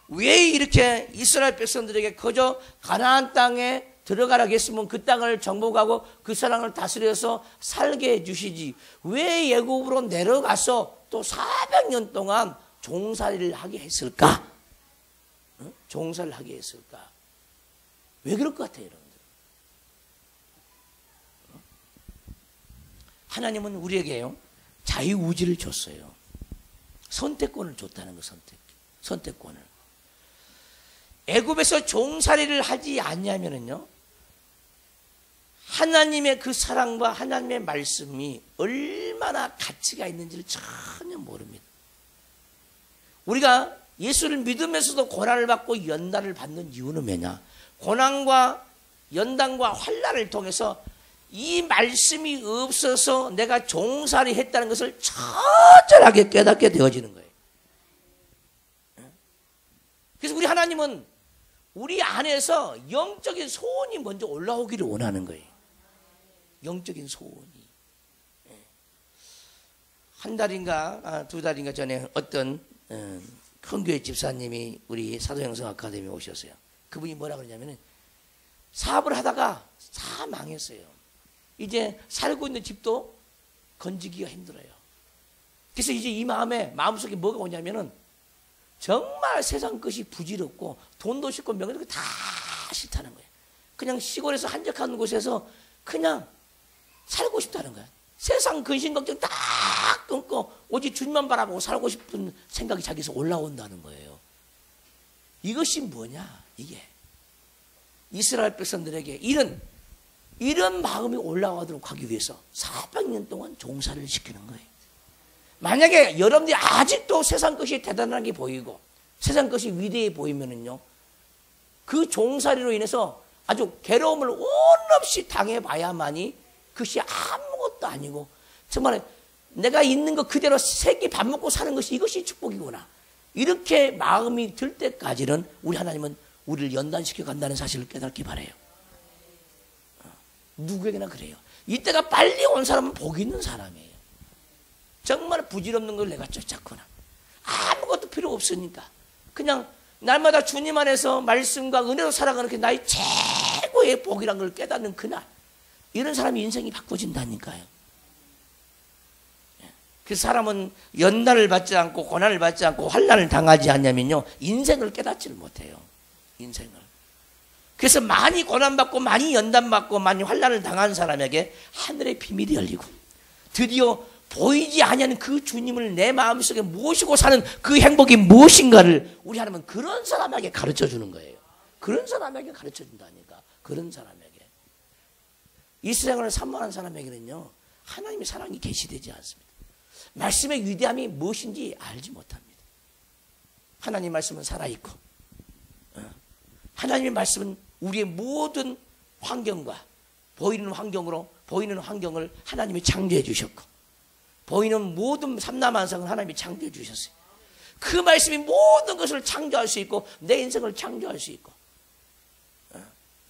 왜 이렇게 이스라엘 백성들에게 그저 가나안 땅에 들어가라고 했으면 그 땅을 정복하고 그 사람을 다스려서 살게 해주시지, 왜 애굽으로 내려가서 또 400년 동안 종살이를 하게 했을까? 종살이를 하게 했을까? 왜 그럴 것 같아요, 여러분들? 하나님은 우리에게요, 자유의지를 줬어요. 선택권을 줬다는 거, 선택권을. 애굽에서 종살이를 하지 않냐면은요, 하나님의 그 사랑과 하나님의 말씀이 얼마나 가치가 있는지를 전혀 모릅니다. 우리가 예수를 믿으면서도 고난을 받고 연단을 받는 이유는 뭐냐? 고난과 연단과 환난을 통해서 이 말씀이 없어서 내가 종살이 했다는 것을 처절하게 깨닫게 되어지는 거예요. 그래서 우리 하나님은 우리 안에서 영적인 소원이 먼저 올라오기를 원하는 거예요. 영적인 소원이. 한 달인가 두 달인가 전에 어떤 큰 교회 집사님이 우리 사도행성 아카데미에 오셨어요. 그분이 뭐라 그러냐면은 사업을 하다가 다 망했어요. 이제 살고 있는 집도 건지기가 힘들어요. 그래서 이제 이 마음속에 뭐가 오냐면은 정말 세상 것이 부질없고 돈도 싫고 명예도 다 싫다는 거예요. 그냥 시골에서 한적한 곳에서 그냥 살고 싶다는 거예요. 세상 근심 걱정 다 끊고 오직 주님만 바라보고 살고 싶은 생각이 자기에서 올라온다는 거예요. 이것이 뭐냐? 이게 이스라엘 백성들에게 이런 마음이 올라가도록 하기 위해서 400년 동안 종살이를 시키는 거예요. 만약에 여러분들이 아직도 세상 것이 대단하게 보이고 세상 것이 위대해 보이면은요, 그 종살이로 인해서 아주 괴로움을 온 없이 당해봐야만이 그것이 아무것도 아니고 정말 내가 있는 것 그대로 새끼 밥 먹고 사는 것이 이것이 축복이구나, 이렇게 마음이 들 때까지는 우리 하나님은 우리를 연단시켜 간다는 사실을 깨닫기 바라요. 누구에게나 그래요. 이때가 빨리 온 사람은 복 있는 사람이에요. 정말 부질없는 걸 내가 쫓았구나, 아무것도 필요 없으니까 그냥 날마다 주님 안에서 말씀과 은혜로 살아가는 게 나의 최고의 복이라는 걸 깨닫는 그날, 이런 사람이 인생이 바꿔진다니까요. 그 사람은 연단을 받지 않고 고난을 받지 않고 환난을 당하지 않냐면요, 인생을 깨닫지를 못해요. 인생을. 그래서 많이 고난받고 많이 연단받고 많이 환난을 당한 사람에게 하늘의 비밀이 열리고 드디어 보이지 아니하는 그 주님을 내 마음속에 모시고 사는 그 행복이 무엇인가를 우리 하나님은 그런 사람에게 가르쳐 주는 거예요. 그런 사람에게 가르쳐 준다니까. 그런 사람에게. 이 세상을 산만한 사람에게는요, 하나님의 사랑이 계시되지 않습니다. 말씀의 위대함이 무엇인지 알지 못합니다. 하나님 말씀은 살아있고 하나님의 말씀은 우리의 모든 환경과 보이는 환경을 하나님이 창조해 주셨고 보이는 모든 삼라만상을 하나님이 창조해 주셨어요. 그 말씀이 모든 것을 창조할 수 있고 내 인생을 창조할 수 있고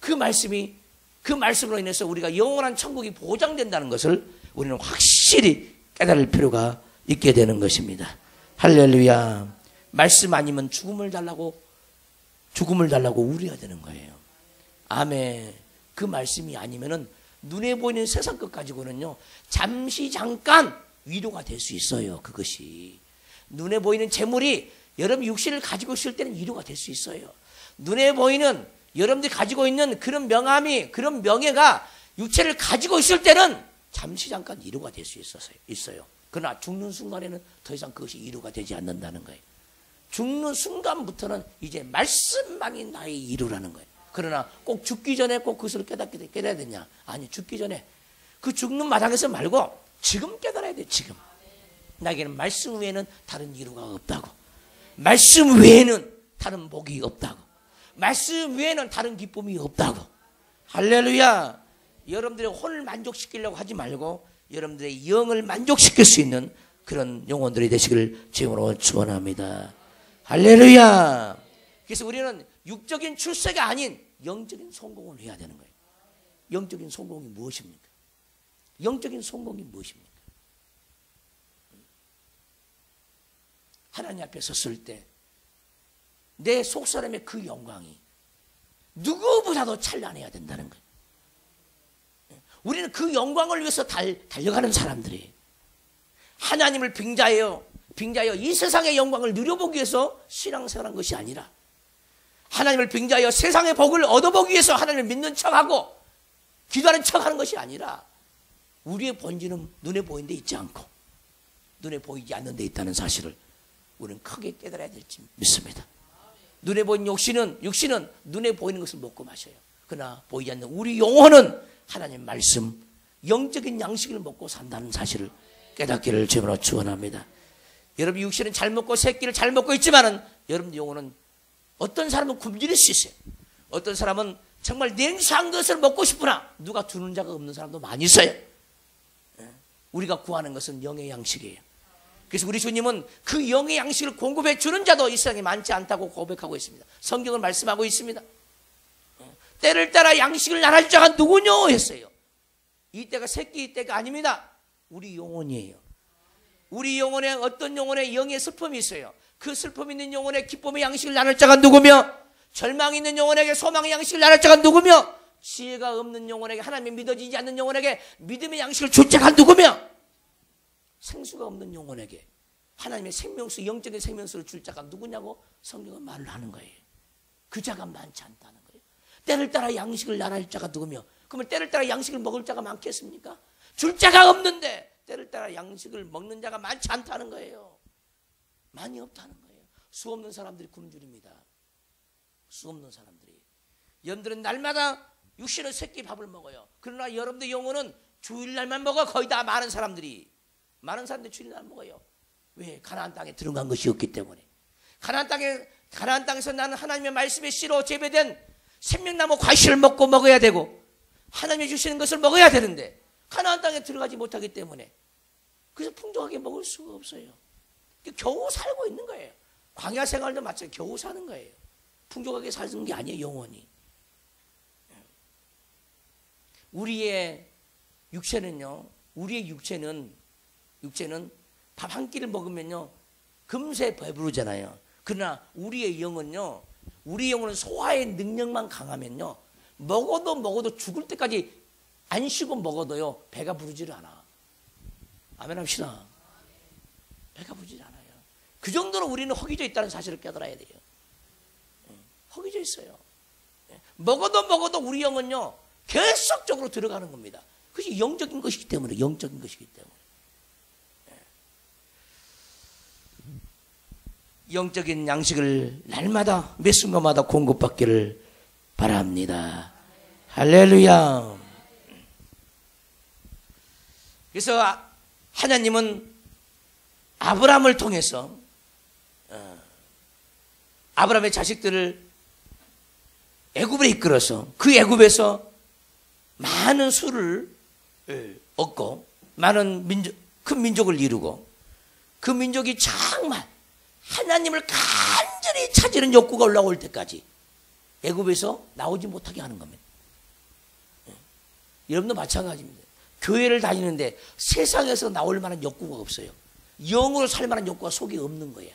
그 말씀으로 인해서 우리가 영원한 천국이 보장된다는 것을 우리는 확실히 깨달을 필요가 있게 되는 것입니다. 할렐루야. 말씀 아니면 죽음을 달라고 우려해야 되는 거예요. 아멘. 그 말씀이 아니면은 눈에 보이는 세상 것 가지고는요, 잠깐 위로가 될 수 있어요. 그것이 눈에 보이는 재물이 여러분 육신을 가지고 있을 때는 위로가 될 수 있어요. 눈에 보이는 여러분들이 가지고 있는 그런 명함이, 그런 명예가 육체를 가지고 있을 때는 잠깐 위로가 될 수 있어요. 그러나 죽는 순간에는 더 이상 그것이 위로가 되지 않는다는 거예요. 죽는 순간부터는 이제 말씀만이 나의 이루라는 거예요. 그러나 꼭 죽기 전에 꼭 그것을 깨달아야 되냐? 아니, 죽기 전에 그 죽는 마당에서 말고 지금 깨달아야 돼. 지금 나에게는 말씀 외에는 다른 이유가 없다고. 말씀 외에는 다른 복이 없다고. 말씀 외에는 다른 기쁨이 없다고. 할렐루야. 여러분들의 혼을 만족시키려고 하지 말고 여러분들의 영을 만족시킬 수 있는 그런 영혼들이 되시길 주님으로 축원합니다. 할렐루야. 그래서 우리는 육적인 출세가 아닌 영적인 성공을 해야 되는 거예요. 영적인 성공이 무엇입니까? 영적인 성공이 무엇입니까? 하나님 앞에 섰을 때 내 속사람의 그 영광이 누구보다도 찬란해야 된다는 거예요. 우리는 그 영광을 위해서 달려가는 사람들이에요. 하나님을 빙자하여 이 세상의 영광을 누려보기 위해서 신앙생활한 것이 아니라 하나님을 빙자하여 세상의 복을 얻어보기 위해서 하나님을 믿는 척하고 기도하는 척하는 것이 아니라 우리의 본질은 눈에 보이는 데 있지 않고 눈에 보이지 않는 데 있다는 사실을 우리는 크게 깨달아야 될지 믿습니다. 눈에 보이는 육신은 눈에 보이는 것을 먹고 마셔요. 그러나 보이지 않는 우리 영혼은 하나님 말씀, 영적인 양식을 먹고 산다는 사실을 깨닫기를 주님으로 축원합니다. 여러분 육신은 잘 먹고 새끼를 잘 먹고 있지만은 여러분 영혼은 어떤 사람은 굶주릴 수 있어요. 어떤 사람은 정말 냉수한 것을 먹고 싶으나 누가 주는 자가 없는 사람도 많이 있어요. 우리가 구하는 것은 영의 양식이에요. 그래서 우리 주님은 그 영의 양식을 공급해 주는 자도 이 세상에 많지 않다고 고백하고 있습니다. 성경은 말씀하고 있습니다. 때를 따라 양식을 나눌 자가 누구뇨 했어요. 이 때가 새끼 때가 아닙니다. 우리 영혼이에요. 우리 영혼에 어떤 영혼에 영의 슬픔이 있어요. 그 슬픔 있는 영혼에 기쁨의 양식을 나눌 자가 누구며 절망 있는 영혼에게 소망의 양식을 나눌 자가 누구며 지혜가 없는 영혼에게 하나님이 믿어지지 않는 영혼에게 믿음의 양식을 줄 자가 누구며 생수가 없는 영혼에게 하나님의 생명수 영적인 생명수를 줄 자가 누구냐고 성경은 말을 하는 거예요. 그 자가 많지 않다는 거예요. 때를 따라 양식을 나눌 자가 누구며 그러면 때를 따라 양식을 먹을 자가 많겠습니까? 줄 자가 없는데 때를 따라 양식을 먹는 자가 많지 않다는 거예요. 많이 없다는 거예요. 수 없는 사람들이 굶주립니다. 수 없는 사람들이. 여러분들은 날마다 육신의 새끼 밥을 먹어요. 그러나 여러분들 영혼은 주일날만 먹어. 거의 다 많은 사람들이 주일날 먹어요. 왜? 가나안 땅에 들어간 것이 없기 때문에. 가나안 땅에서 나는 하나님의 말씀에 씨로 재배된 생명나무 과실을 먹어야 되고 하나님이 주시는 것을 먹어야 되는데 가나안 땅에 들어가지 못하기 때문에 그래서 풍족하게 먹을 수가 없어요. 겨우 살고 있는 거예요. 광야 생활도 마찬가지로 겨우 사는 거예요. 풍족하게 사는 게 아니에요. 영원히. 우리의 육체는 밥 한 끼를 먹으면요 금세 배부르잖아요. 그러나 우리의 영혼은 소화의 능력만 강하면요 먹어도 죽을 때까지 안 쉬고 먹어도요 배가 부르질 않아. 아멘 합시다. 배가 부르질 않아요. 그 정도로 우리는 허기져 있다는 사실을 깨달아야 돼요. 허기져 있어요. 먹어도 우리 영은요 계속적으로 들어가는 겁니다. 그것이 영적인 것이기 때문에. 영적인 양식을 날마다 매 순간마다 공급받기를 바랍니다. 할렐루야. 그래서 하나님은 아브라함을 통해서 아브라함의 자식들을 애굽에 이끌어서 그 애굽에서 많은 수를 얻고 큰 민족을 이루고 그 민족이 정말 하나님을 간절히 찾으는 욕구가 올라올 때까지 애굽에서 나오지 못하게 하는 겁니다. 여러분도 마찬가지입니다. 교회를 다니는데 세상에서 나올 만한 욕구가 없어요. 영으로 살 만한 욕구가 속에 없는 거예요.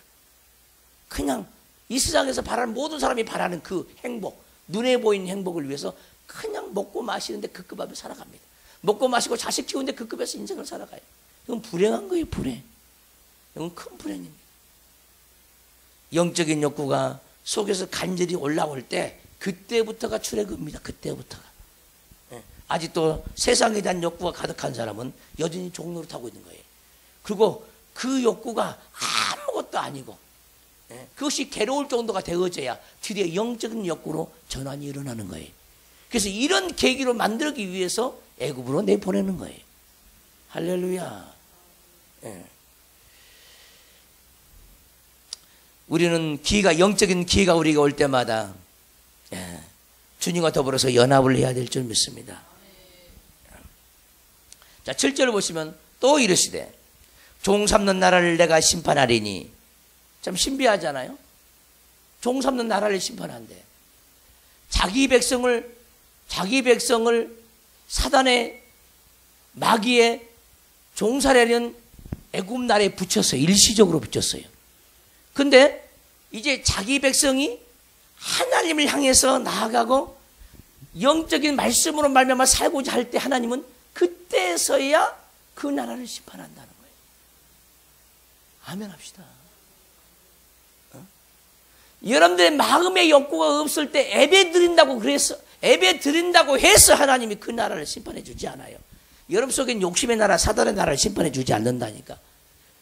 그냥 이 세상에서 바라는 모든 사람이 바라는 그 행복, 눈에 보이는 행복을 위해서 그냥 먹고 마시는데 그 급 앞에 살아갑니다. 먹고 마시고 자식 키우는데 그 급에서 인생을 살아가요. 이건 불행한 거예요. 불행. 이건 큰 불행입니다. 영적인 욕구가 속에서 간절히 올라올 때 그때부터가 출애굽입니다. 그때부터가. 아직도 세상에 대한 욕구가 가득한 사람은 여전히 종로를 타고 있는 거예요. 그리고 그 욕구가 아무것도 아니고 그것이 괴로울 정도가 되어져야 드디어 영적인 욕구로 전환이 일어나는 거예요. 그래서 이런 계기로 만들기 위해서 애굽으로 내보내는 거예요. 할렐루야. 우리는 영적인 기회가 우리가 올 때마다 주님과 더불어서 연합을 해야 될 줄 믿습니다. 자, 7절을 보시면 또 이르시되 종 삼는 나라를 내가 심판하리니. 참 신비하잖아요. 종 삼는 나라를 심판한대. 자기 백성을 사단의 마귀의 종살이하는 애굽 나라에 붙였어요. 일시적으로 붙였어요. 근데 이제 자기 백성이 하나님을 향해서 나아가고 영적인 말씀으로 말미암아 살고자 할 때 하나님은 그때서야 그 나라를 심판한다는 거예요. 아멘 합시다. 여러분들의 마음의 욕구가 없을 때 예배 드린다고 해서 하나님이 그 나라를 심판해 주지 않아요. 여러분 속엔 욕심의 나라, 사단의 나라를 심판해 주지 않는다니까.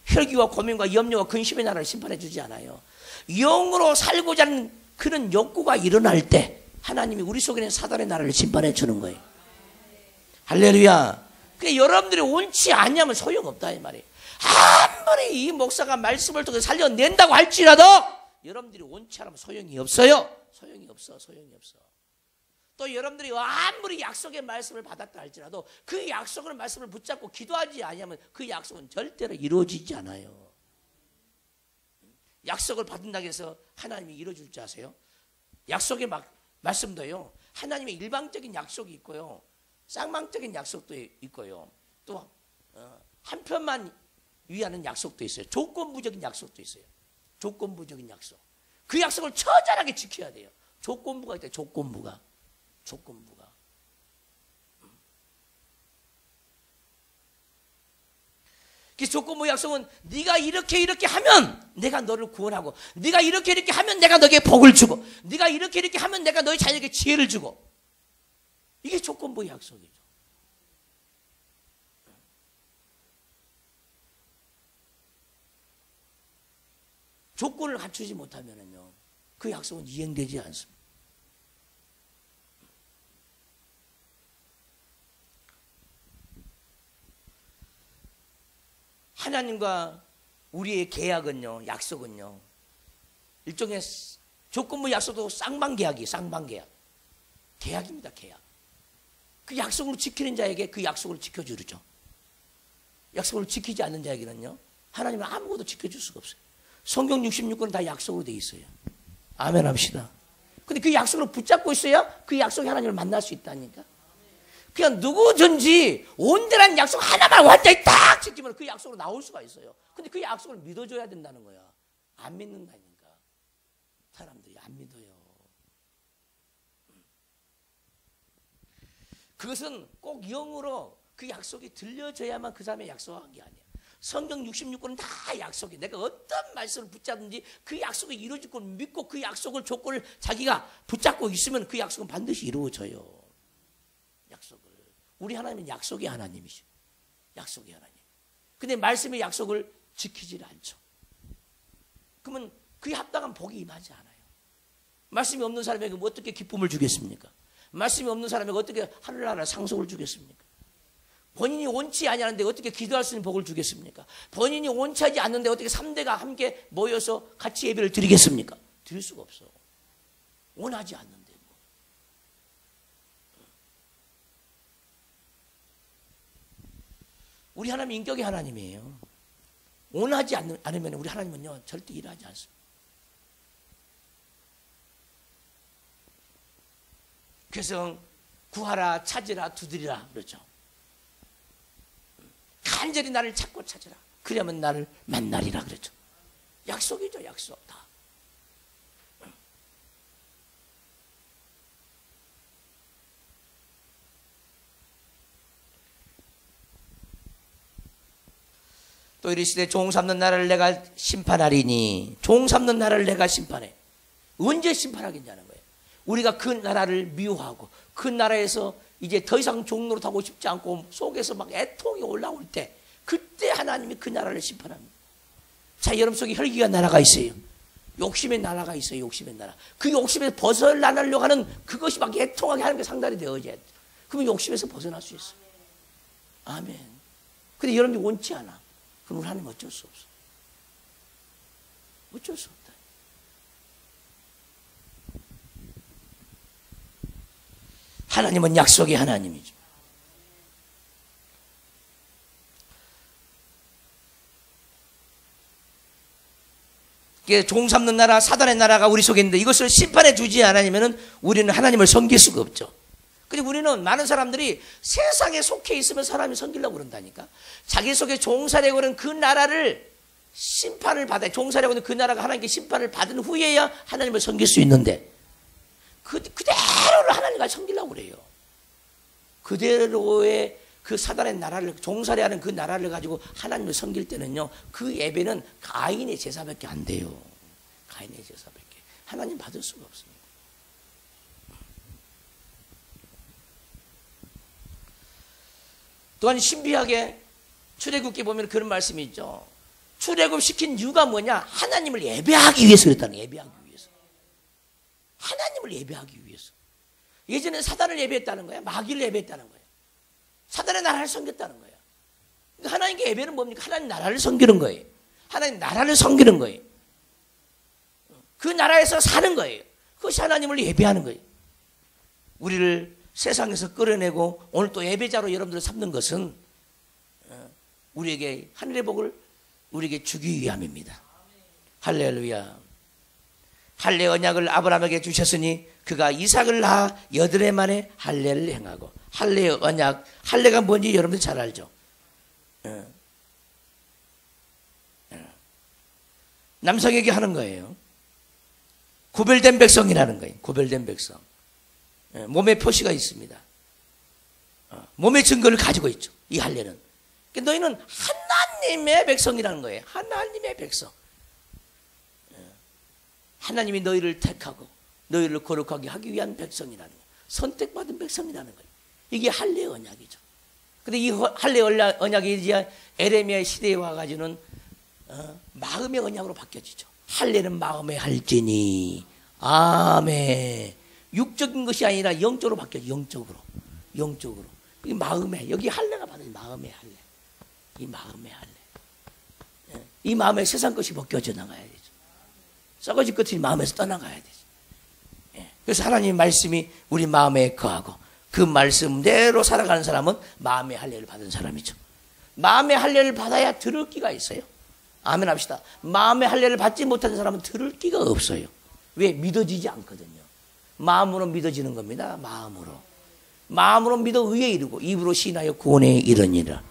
혈기와 고민과 염려와 근심의 나라를 심판해 주지 않아요. 영으로 살고자 하는 그런 욕구가 일어날 때 하나님이 우리 속에 있는 사단의 나라를 심판해 주는 거예요. 할렐루야. 그러니까 여러분들이 옳지 않냐면 소용없다 이 말이에요. 아무리 이 목사가 말씀을 통해 살려낸다고 할지라도 여러분들이 옳지 않으면 소용이 없어요. 소용이 없어. 또 여러분들이 아무리 약속의 말씀을 받았다 할지라도 그 약속의 말씀을 붙잡고 기도하지 않으면 그 약속은 절대로 이루어지지 않아요. 약속을 받는다고 해서 하나님이 이루어줄 줄 아세요? 약속의 말씀도요. 하나님의 일방적인 약속이 있고요. 쌍방적인 약속도 있고요. 또 한편만 위하는 약속도 있어요. 조건부적인 약속도 있어요. 조건부적인 약속. 그 약속을 처절하게 지켜야 돼요. 조건부가 있다. 조건부가. 그 조건부 약속은 네가 이렇게 하면 내가 너를 구원하고, 네가 이렇게 하면 내가 너에게 복을 주고, 네가 이렇게 하면 내가 너의 자녀에게 지혜를 주고. 이게 조건부 약속이죠. 조건을 갖추지 못하면요, 그 약속은 이행되지 않습니다. 하나님과 우리의 계약은요, 약속은요, 일종의 조건부 약속도 쌍방계약이에요. 쌍방계약. 계약입니다. 계약. 그 약속을 지키는 자에게 그 약속을 지켜주죠. 약속을 지키지 않는 자에게는요, 하나님은 아무것도 지켜줄 수가 없어요. 성경 66권은 다 약속으로 되어 있어요. 아멘 합시다. 근데 그 약속을 붙잡고 있어야 그 약속이 하나님을 만날 수 있다니까. 그냥 누구든지 온전한 약속 하나만 완전히 딱 지키면 그 약속으로 나올 수가 있어요. 근데 그 약속을 믿어줘야 된다는 거야. 안 믿는다니까. 사람들이 안 믿어요. 그것은 꼭 영으로 그 약속이 들려져야만 그 사람의 약속한 게 아니야. 성경 66권은 다 약속이. 내가 어떤 말씀을 붙잡든지 그 약속이 이루어질 걸 믿고 그 약속을 조건을 자기가 붙잡고 있으면 그 약속은 반드시 이루어져요. 약속을. 우리 하나님은 약속의 하나님이죠. 약속의 하나님. 근데 말씀의 약속을 지키질 않죠. 그러면 그에 합당한 복이 임하지 않아요. 말씀이 없는 사람에게 어떻게 기쁨을 주겠습니까? 말씀이 없는 사람에게 어떻게 하늘나라 상속을 주겠습니까? 본인이 원치 아니하는데 어떻게 기도할 수 있는 복을 주겠습니까? 본인이 원치하지 않는데 어떻게 3대가 함께 모여서 같이 예배를 드리겠습니까? 드릴 수가 없어. 원하지 않는데. 우리 하나님 인격의 하나님이에요. 원하지 않으면 우리 하나님은요, 절대 일하지 않습니다. 그래서 구하라, 찾으라, 두드리라 그렇죠. 간절히 나를 찾고 찾으라. 그러면 나를 만나리라 그랬죠. 약속이죠, 약속 다. 또 이르시되 종 삼는 나라를 내가 심판하리니. 종 삼는 나라를 내가 심판해. 언제 심판하겠냐는 거예요. 우리가 그 나라를 미워하고 그 나라에서 이제 더 이상 종노릇 하고 싶지 않고 속에서 막 애통이 올라올 때, 그때 하나님이 그 나라를 심판합니다. 자, 여러분 속에 혈기가 나라가 있어요. 욕심의 나라가 있어요. 욕심의 나라. 그 욕심에서 벗어나려고 하는 그것이 막 애통하게 하는 게 상달이 되어져야 돼. 그러면 욕심에서 벗어날 수 있어요. 아멘. 근데 여러분이 원치 않아. 그럼 우리 하나님 어쩔 수 없어. 어쩔 수 없다. 하나님은 약속의 하나님이죠. 종 삼는 나라, 사단의 나라가 우리 속에 있는데 이것을 심판해 주지 않으면 우리는 하나님을 섬길 수가 없죠. 근데 우리는 많은 사람들이 세상에 속해 있으면 사람이 섬기려고 그런다니까. 자기 속에 종살이하고 그런 그 나라를 심판을 받아야, 종살이하고 있는 그 나라가 하나님께 심판을 받은 후에야 하나님을 섬길 수 있는데 그대로를 하나님과 섬기려고 그래요. 그대로의 그 사단의 나라를, 종살이하는 그 나라를 가지고 하나님을 섬길 때는요, 그 예배는 가인의 제사밖에 안 돼요. 가인의 제사밖에. 하나님 받을 수가 없습니다. 또한 신비하게 출애굽기 보면 그런 말씀이 있죠. 출애굽 시킨 이유가 뭐냐? 하나님을 예배하기 위해서 그랬다는 거예요. 예배하기 위해서. 하나님을 예배하기 위해서. 예전에 사단을 예배했다는 거야. 마귀를 예배했다는 거야. 사단의 나라를 섬겼다는 거예요. 그러니까 하나님께 예배는 뭡니까? 하나님 나라를 섬기는 거예요. 하나님 나라를 섬기는 거예요. 그 나라에서 사는 거예요. 그것이 하나님을 예배하는 거예요. 우리를 세상에서 끌어내고 오늘 또 예배자로 여러분들을 삼는 것은 우리에게 하늘의 복을 우리에게 주기 위함입니다. 할렐루야. 할례 언약을 아브라함에게 주셨으니 그가 이삭을 낳아 8해 만에 할례를 행하고. 할례 언약, 할례가 뭔지 여러분들 잘 알죠. 남성에게 하는 거예요. 구별된 백성이라는 거예요. 구별된 백성. 몸에 표시가 있습니다. 몸의 증거를 가지고 있죠. 이 할례는. 너희는 하나님의 백성이라는 거예요. 하나님의 백성. 하나님이 너희를 택하고 너희를 거룩하게 하기 위한 백성이라는 거예요. 선택받은 백성이라는 거예요. 이게 할례 언약이죠. 근데 이 할례 언약이 이제 에레미야 시대에 와가지고는 마음의 언약으로 바뀌어지죠. 할례는 마음에 할지니. 아멘. 육적인 것이 아니라 영적으로 바뀌어져. 영적으로. 이 마음에, 여기 할례가 받아요. 마음의 할례. 이 마음의 할례. 이 마음에 세상 것이 벗겨져 나가야 되죠. 썩어질 것이 마음에서 떠나가야 되죠. 그래서 하나님의 말씀이 우리 마음에 거하고 그 말씀대로 살아가는 사람은 마음의 할례를 받은 사람이죠. 마음의 할례를 받아야 들을 기가 있어요. 아멘 합시다. 마음의 할례를 받지 못하는 사람은 들을 기가 없어요. 왜? 믿어지지 않거든요. 마음으로 믿어지는 겁니다. 마음으로 믿어 의에 이르고 입으로 시인하여 구원에 이르니라.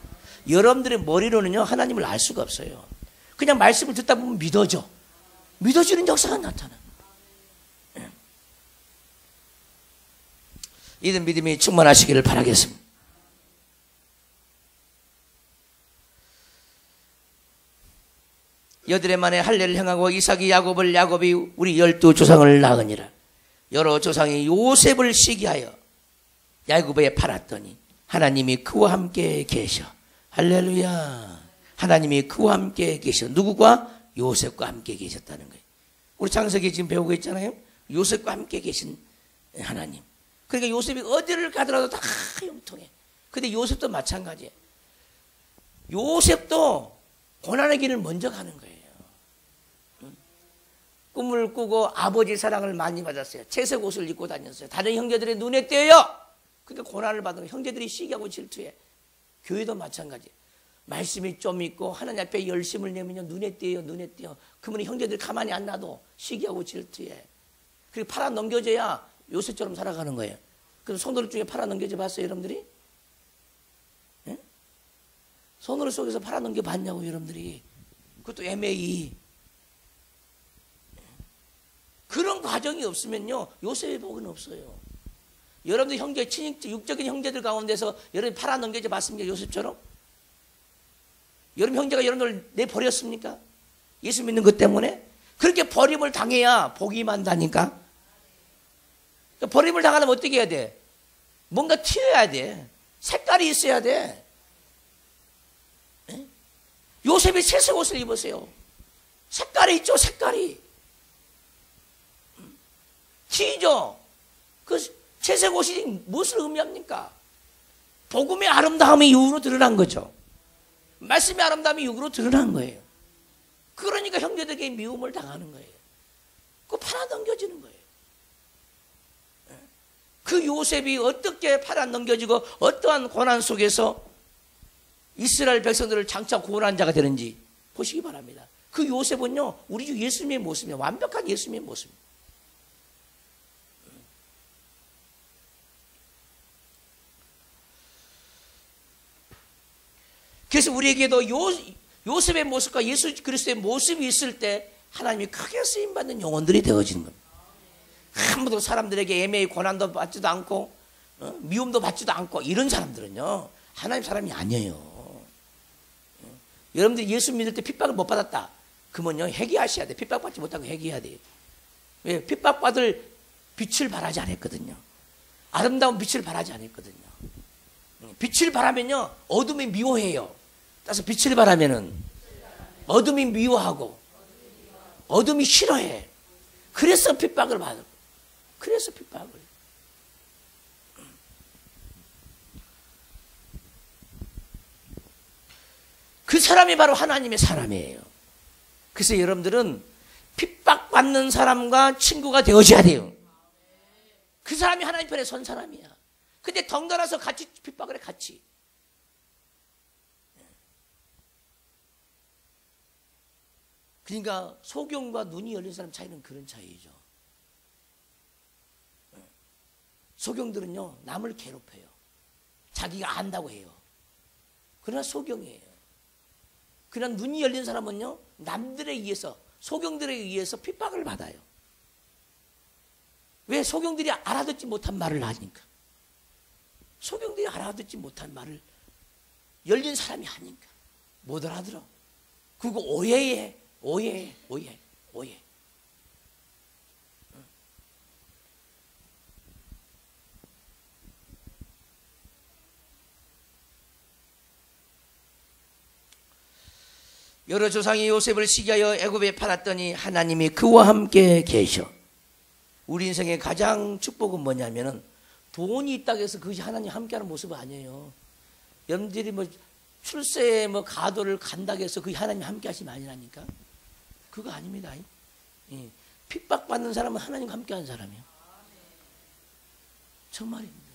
여러분들의 머리로는요 하나님을 알 수가 없어요. 그냥 말씀을 듣다 보면 믿어지는 역사가 나타나요. 이런 믿음이 충만하시기를 바라겠습니다. 여드레 만에 할례를 행하고 이삭이 야곱이 우리 12조상을 낳으니라. 여러 조상이 요셉을 시기하여 야곱에 팔았더니 하나님이 그와 함께 계셔. 할렐루야. 하나님이 그와 함께 계셔. 누구과? 요셉과 함께 계셨다는 거예요. 우리 창세기 지금 배우고 있잖아요. 요셉과 함께 계신 하나님. 그러니까 요셉이 어디를 가더라도 다 형통해. 근데 요셉도 마찬가지예요. 요셉도 고난의 길을 먼저 가는 거예요. 꿈을 꾸고 아버지 사랑을 많이 받았어요. 채색 옷을 입고 다녔어요. 다른 형제들의 눈에 띄어요. 그러니까 고난을 받은 형제들이 시기하고 질투해. 교회도 마찬가지예요. 말씀이 좀 있고 하나님 앞에 열심을 내면요 눈에 띄어요. 그러면 형제들이 가만히 안 놔도 시기하고 질투해. 그리고 팔아 넘겨져야 요셉처럼 살아가는 거예요. 그래서 손으로 중에 팔아 넘겨져 봤어요, 여러분들이? 예? 손으로 속에서 팔아 넘겨 봤냐고, 여러분들이? 그것도 애매히. 그런 과정이 없으면요 요셉의 복은 없어요. 여러분들 형제, 육적인 형제들 가운데서 여러분이 팔아 넘겨져 봤습니까? 요셉처럼? 여러분 형제가 여러분들 내버렸습니까? 예수 믿는 것 때문에? 그렇게 버림을 당해야 복이 만다니까. 버림을 당하려면 어떻게 해야 돼? 뭔가 튀어야 돼. 색깔이 있어야 돼. 에? 요셉이 채색 옷을 입으세요. 색깔이 있죠, 색깔이. 옷이죠. 그 채색 옷이 무엇을 의미합니까? 복음의 아름다움이 육으로 드러난 거죠. 말씀의 아름다움이 육으로 드러난 거예요. 그러니까 형제들에게 미움을 당하는 거예요. 그거 팔아 넘겨지는 거예요. 그 요셉이 어떻게 팔아 넘겨지고 어떠한 고난 속에서 이스라엘 백성들을 장차 구원한 자가 되는지 보시기 바랍니다. 그 요셉은요, 우리 주 예수님의 모습이에요. 완벽한 예수님의 모습입니다. 그래서 우리에게도 요셉의 모습과 예수 그리스도의 모습이 있을 때 하나님이 크게 쓰임받는 영혼들이 되어지는 겁니다. 한 번도 사람들에게 애매히 고난도 받지도 않고 미움도 받지도 않고 이런 사람들은요, 하나님 사람이 아니에요. 여러분들이 예수 믿을 때 핍박을 못 받았다 그러면요, 회개하셔야 돼. 핍박받지 못하고 회개해야 돼요. 왜? 핍박받을 빛을 바라지 않았거든요. 아름다운 빛을 바라지 않았거든요. 빛을 바라면요, 어둠이 미워해요. 따라서 빛을 바라면은 어둠이 미워하고 어둠이 싫어해. 그래서 핍박을 받아. 그래서 핍박을. 그 사람이 바로 하나님의 사람이에요. 그래서 여러분들은 핍박받는 사람과 친구가 되어줘야 돼요. 그 사람이 하나님 편에 선 사람이야. 근데 덩달아서 같이 핍박을 해, 같이. 그러니까 소경과 눈이 열린 사람 차이는 그런 차이죠. 소경들은요, 남을 괴롭혀요. 자기가 안다고 해요. 그러나 소경이에요. 그러나 눈이 열린 사람은요, 남들에 의해서, 소경들에 의해서 핍박을 받아요. 왜? 소경들이 알아듣지 못한 말을 하니까. 소경들이 알아듣지 못한 말을 열린 사람이 하니까 못 알아들어. 그거 오해해. 오해. 여러 조상이 요셉을 시기하여 애굽에 팔았더니 하나님이 그와 함께 계셔. 우리 인생의 가장 축복은 뭐냐면은 돈이 있다고 해서 그것이 하나님 함께하는 모습은 아니에요. 여러분들이 뭐 출세에 뭐 가도를 간다고 해서 그게 하나님 함께하시면 아니라니까. 그거 아닙니다. 핍박받는 사람은 하나님과 함께하는 사람이에요. 정말입니다.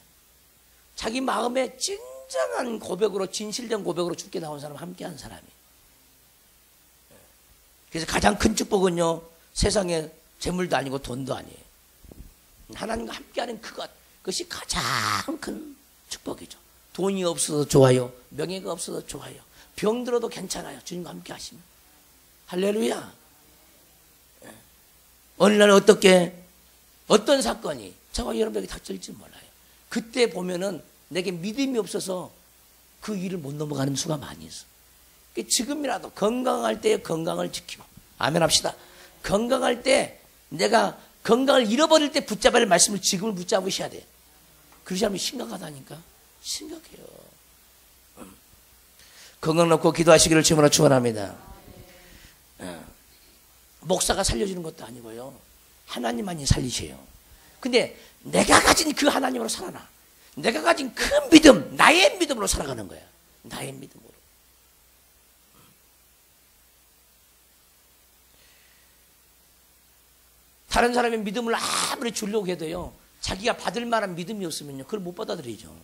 자기 마음에 진정한 고백으로, 진실된 고백으로 죽게 나온 사람은 함께하는 사람이에요. 그래서 가장 큰 축복은요, 세상에 재물도 아니고 돈도 아니에요. 하나님과 함께하는 그것이 가장 큰 축복이죠. 돈이 없어도 좋아요. 명예가 없어도 좋아요. 병들어도 괜찮아요. 주님과 함께 하시면. 할렐루야. 어느 날 어떤 사건이 저와 여러분에게 닥쳐질지 몰라요. 그때 보면은 내게 믿음이 없어서 그 일을 못 넘어가는 수가 많이 있어. 지금이라도 건강할 때 건강을 지키고, 아멘 합시다. 건강할 때, 내가 건강을 잃어버릴 때 붙잡아야 할 말씀을 지금을 붙잡으셔야 돼. 그러지 않으면 심각하다니까. 심각해요. 건강 놓고 기도하시기를 주님으로 축원합니다. 목사가 살려주는 것도 아니고요, 하나님만이 살리세요. 근데 내가 가진 그 하나님으로 살아나. 내가 가진 그 믿음, 나의 믿음으로 살아가는 거야. 나의 믿음으로. 다른 사람의 믿음을 아무리 주려고 해도요, 자기가 받을 만한 믿음이 없으면요, 그걸 못 받아들이죠.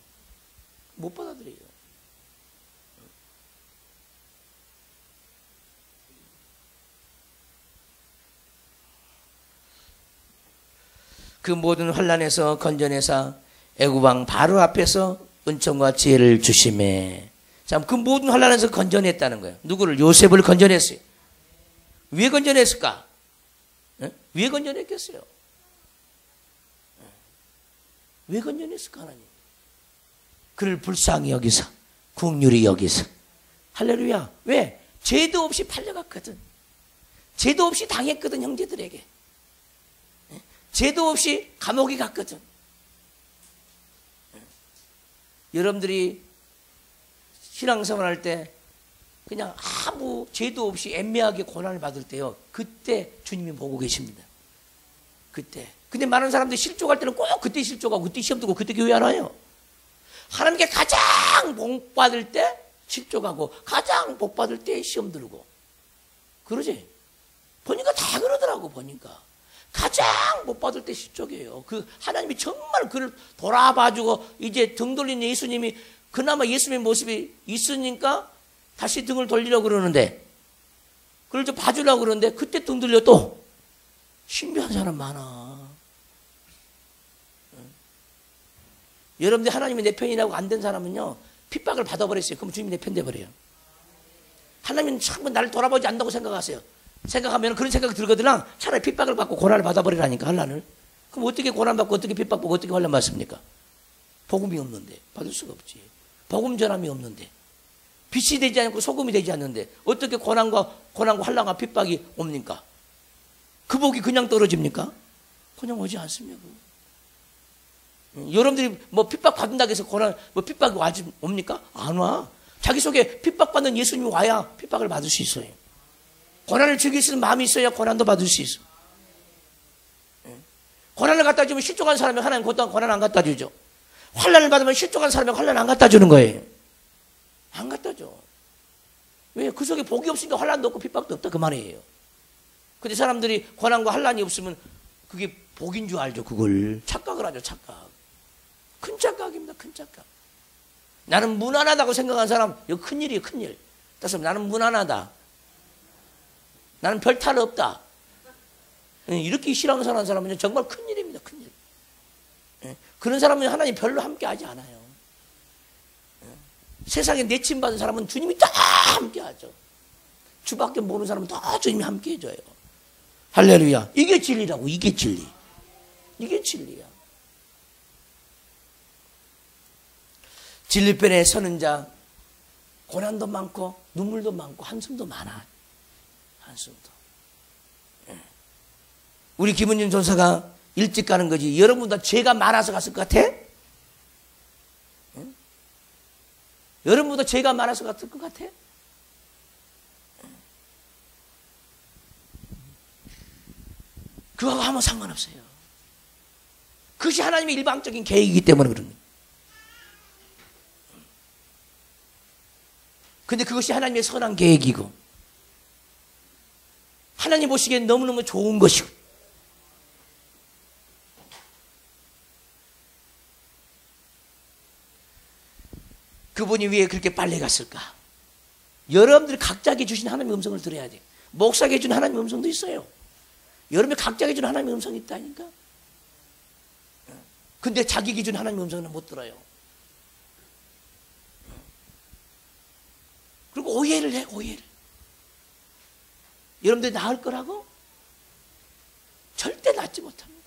못 받아들여요. 그 모든 환난에서 건져내사 애굽 왕 바로 앞에서 은총과 지혜를 주심에. 자, 그 모든 환난에서 건져냈다는 거예요. 누구를? 요셉을 건져냈어요. 왜 건져냈을까? 왜 건져냈겠어요? 왜 건져냈을까, 하나님? 그를 불쌍히 여기서, 긍휼히 여기서. 할렐루야. 왜? 죄도 없이 팔려갔거든. 죄도 없이 당했거든, 형제들에게. 죄도 없이 감옥에 갔거든. 여러분들이 신앙생활 할 때 그냥 아무 죄도 없이 애매하게 고난을 받을 때요, 그때 주님이 보고 계십니다. 그때. 근데 많은 사람들이 실족할 때는 꼭 그때 실족하고 그때 시험 들고 그때 교회 안 와요. 하나님께 가장 복 받을 때 실족하고 가장 복 받을 때 시험 들고 그러지. 보니까 다 그러더라고. 보니까 가장 복 받을 때 실족이에요. 그 하나님이 정말 그를 돌아봐주고 이제 등 돌린 예수님이 그나마 예수님의 모습이 있으니까 다시 등을 돌리려고 그러는데 그걸 좀 봐주려고 그러는데 그때 등 돌려 또 신비한 사람 많아. 여러분들 하나님이 내 편이라고 안 된 사람은요 핍박을 받아버렸어요. 그럼 주님이 내 편 돼버려요. 하나님은 참 나를 돌아보지 않는다고 생각하세요. 생각하면 그런 생각이 들거든요. 차라리 핍박을 받고 고난을 받아버리라니까 환난을. 그럼 어떻게 고난받고 어떻게 핍박받고 어떻게 환난 받습니까? 복음이 없는데 받을 수가 없지. 복음 전함이 없는데 빛이 되지 않고 소금이 되지 않는데 어떻게 고난과 환난과 핍박이 옵니까? 그 복이 그냥 떨어집니까? 그냥 오지 않습니다. 여러분들이 뭐 핍박 받는다고 해서 고난 핍박이 옵니까? 안 와. 자기 속에 핍박받는 예수님이 와야 핍박을 받을 수 있어요. 고난을 즐길 수 있는 마음이 있어야 고난도 받을 수 있어. 고난을 갖다 주면 실족한 사람이 하나님 고난 안 갖다 주죠. 환난을 받으면 실족한 사람이 환난 안 갖다 주는 거예요. 안 갖다 줘. 왜? 그 속에 복이 없으니까 환난도 없고 핍박도 없다 그 말이에요. 근데 사람들이 고난과 환난이 없으면 그게 복인 줄 알죠. 그걸 착각을 하죠. 착각. 큰 착각입니다. 큰 착각. 나는 무난하다고 생각하는 사람 이거 큰일이에요. 큰일. 따라서 나는 무난하다. 나는 별 탈 없다. 이렇게 싫어하는 사람은 정말 큰일입니다. 큰일. 그런 사람은 하나님 별로 함께하지 않아요. 세상에 내침받은 사람은 주님이 다 함께하죠. 주밖에 모르는 사람은 다 주님이 함께해줘요. 할렐루야. 이게 진리라고. 이게 진리. 이게 진리야. 진리편에 서는 자 고난도 많고 눈물도 많고 한숨도 많아. 한숨도. 우리 김은진 전사가 일찍 가는 거지. 여러분보다 죄가 많아서 갔을 것 같아? 여러분보다 죄가 많아서 갔을 것 같아? 그거하고 아무 상관없어요. 그것이 하나님의 일방적인 계획이기 때문에 그런 거예요. 근데 그것이 하나님의 선한 계획이고 하나님 보시기엔 너무너무 좋은 것이고 그분이 왜 그렇게 빨리 갔을까? 여러분들이 각자에게 주신 하나님의 음성을 들어야 돼요. 목사에게 준 하나님의 음성도 있어요. 여러분이 각자에게 준 하나님의 음성이 있다니까. 근데 자기에게 준 하나님의 음성은 못 들어요. 그리고 오해를 해. 오해를. 여러분들이 나을 거라고? 절대 낫지 못합니다.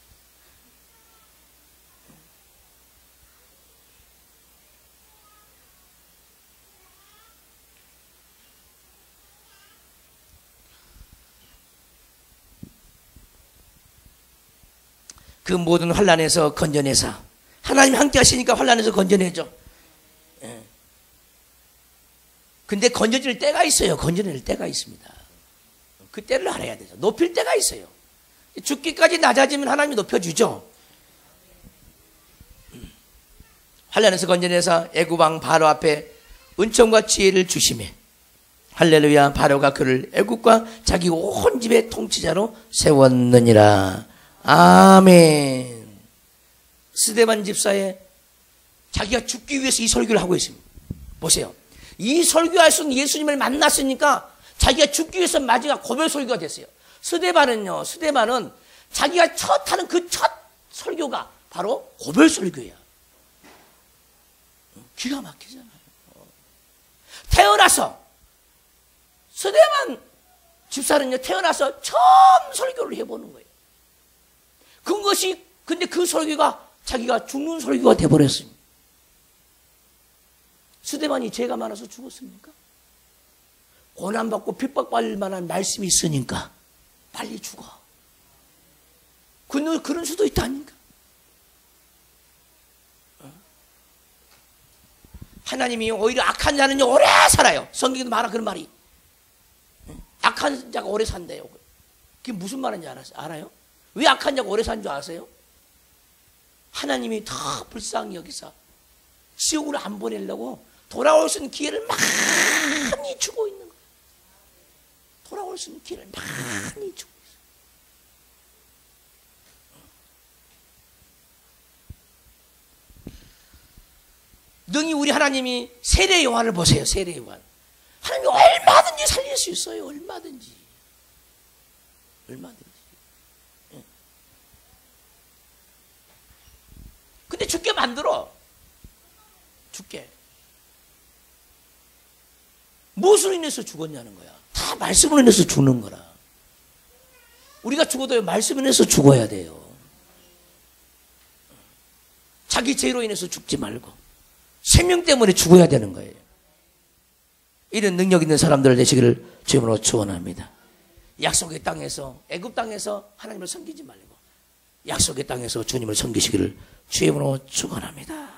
그 모든 환난에서 건져내사 하나님 함께 하시니까 환난에서 건져내죠. 근데 건져질 때가 있어요. 건져낼 때가 있습니다. 그 때를 알아야 되죠. 높일 때가 있어요. 죽기까지 낮아지면 하나님이 높여주죠. 환난에서 건져내사 애굽왕 바로 앞에 은총과 지혜를 주시매 할렐루야. 바로가 그를 애굽과 자기 온 집의 통치자로 세웠느니라. 아멘. 스데반 집사에 자기가 죽기 위해서 이 설교를 하고 있습니다. 보세요. 이 설교할 수 있는 예수님을 만났으니까 자기가 죽기 위해서 마지막 고별 설교가 됐어요. 스데반은 자기가 첫 하는 그 첫 설교가 바로 고별 설교야. 기가 막히잖아요. 태어나서 스데반 집사는요 태어나서 처음 설교를 해보는 거예요. 근데 그 설교가 자기가 죽는 설교가 돼버렸습니다. 스데반이 죄가 많아서 죽었습니까? 고난받고 핍박받을 만한 말씀이 있으니까 빨리 죽어. 그런 수도 있다니까. 하나님이 오히려 악한 자는요 오래 살아요. 성경에도 많아 그런 말이. 악한 자가 오래 산대요. 그게 무슨 말인지 알아요? 왜 악한 자가 오래 산 줄 아세요? 하나님이 더 불쌍히 여기서 지옥으로 안 보내려고 돌아올 수 있는 기회를 많이 주고 있는 거예요. 돌아올 수 있는 기회를 많이 주고 있어요. 능히 우리 하나님이 세례 요한을 보세요. 세례 요한. 하나님이 얼마든지 살릴 수 있어요. 얼마든지. 얼마든지. 근데 죽게 만들어. 죽게. 무엇으로 인해서 죽었냐는 거야. 다 말씀으로 인해서 죽는 거라. 우리가 죽어도 말씀으로 인해서 죽어야 돼요. 자기 죄로 인해서 죽지 말고 생명 때문에 죽어야 되는 거예요. 이런 능력 있는 사람들 되시기를 주님으로 축원합니다. 약속의 땅에서, 애굽 땅에서 하나님을 섬기지 말고 약속의 땅에서 주님을 섬기시기를 주님으로 축원합니다.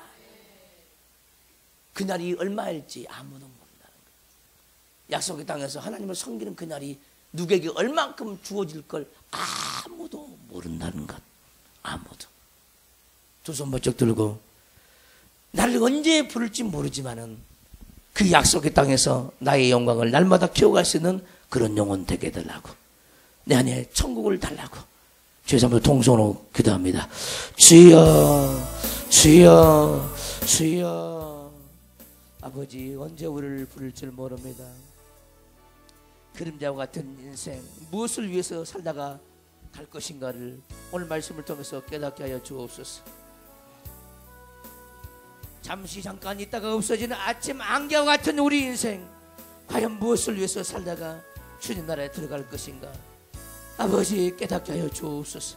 그날이 얼마일지 아무도 모른다는 거예요. 약속의 땅에서 하나님을 섬기는 그날이 누구에게 얼만큼 주어질 걸 아무도 모른다는 것. 아무도. 두 손 번쩍 들고 나를 언제 부를지 모르지만은 그 약속의 땅에서 나의 영광을 날마다 키워갈 수 있는 그런 영혼 되게 해달라고, 내 안에 천국을 달라고 주의 한번 동성으로 기도합니다. 주여 주여 주여. 아버지, 언제 우리를 부를 줄 모릅니다. 그림자와 같은 인생, 무엇을 위해서 살다가 갈 것인가를 오늘 말씀을 통해서 깨닫게 하여 주옵소서. 잠시 잠깐 있다가 없어지는 아침 안개와 같은 우리 인생, 과연 무엇을 위해서 살다가 주님 나라에 들어갈 것인가. 아버지, 깨닫게 하여 주옵소서.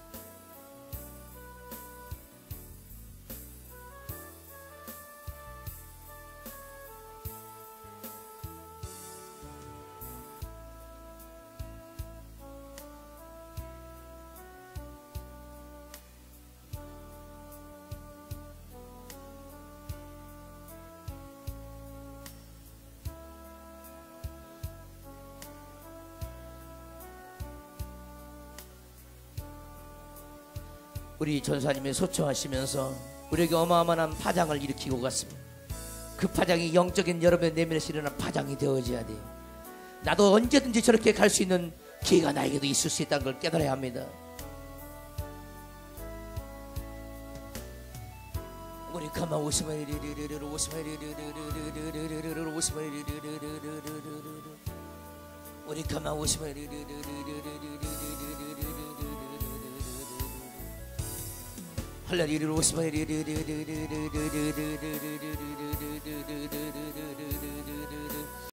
우리 전사님이 소초하시면서 우리에게 어마어마한 파장을 일으키고 갔습니다. 그 파장이 영적인 여러분의 내면에서 일어난 파장이 되어져야 돼요. 나도 언제든지 저렇게 갈 수 있는 기회가 나에게도 있을 수 있다는 걸 깨달아야 합니다. 우리 가만 웃으면 우리 가만 웃으면 할렐루야.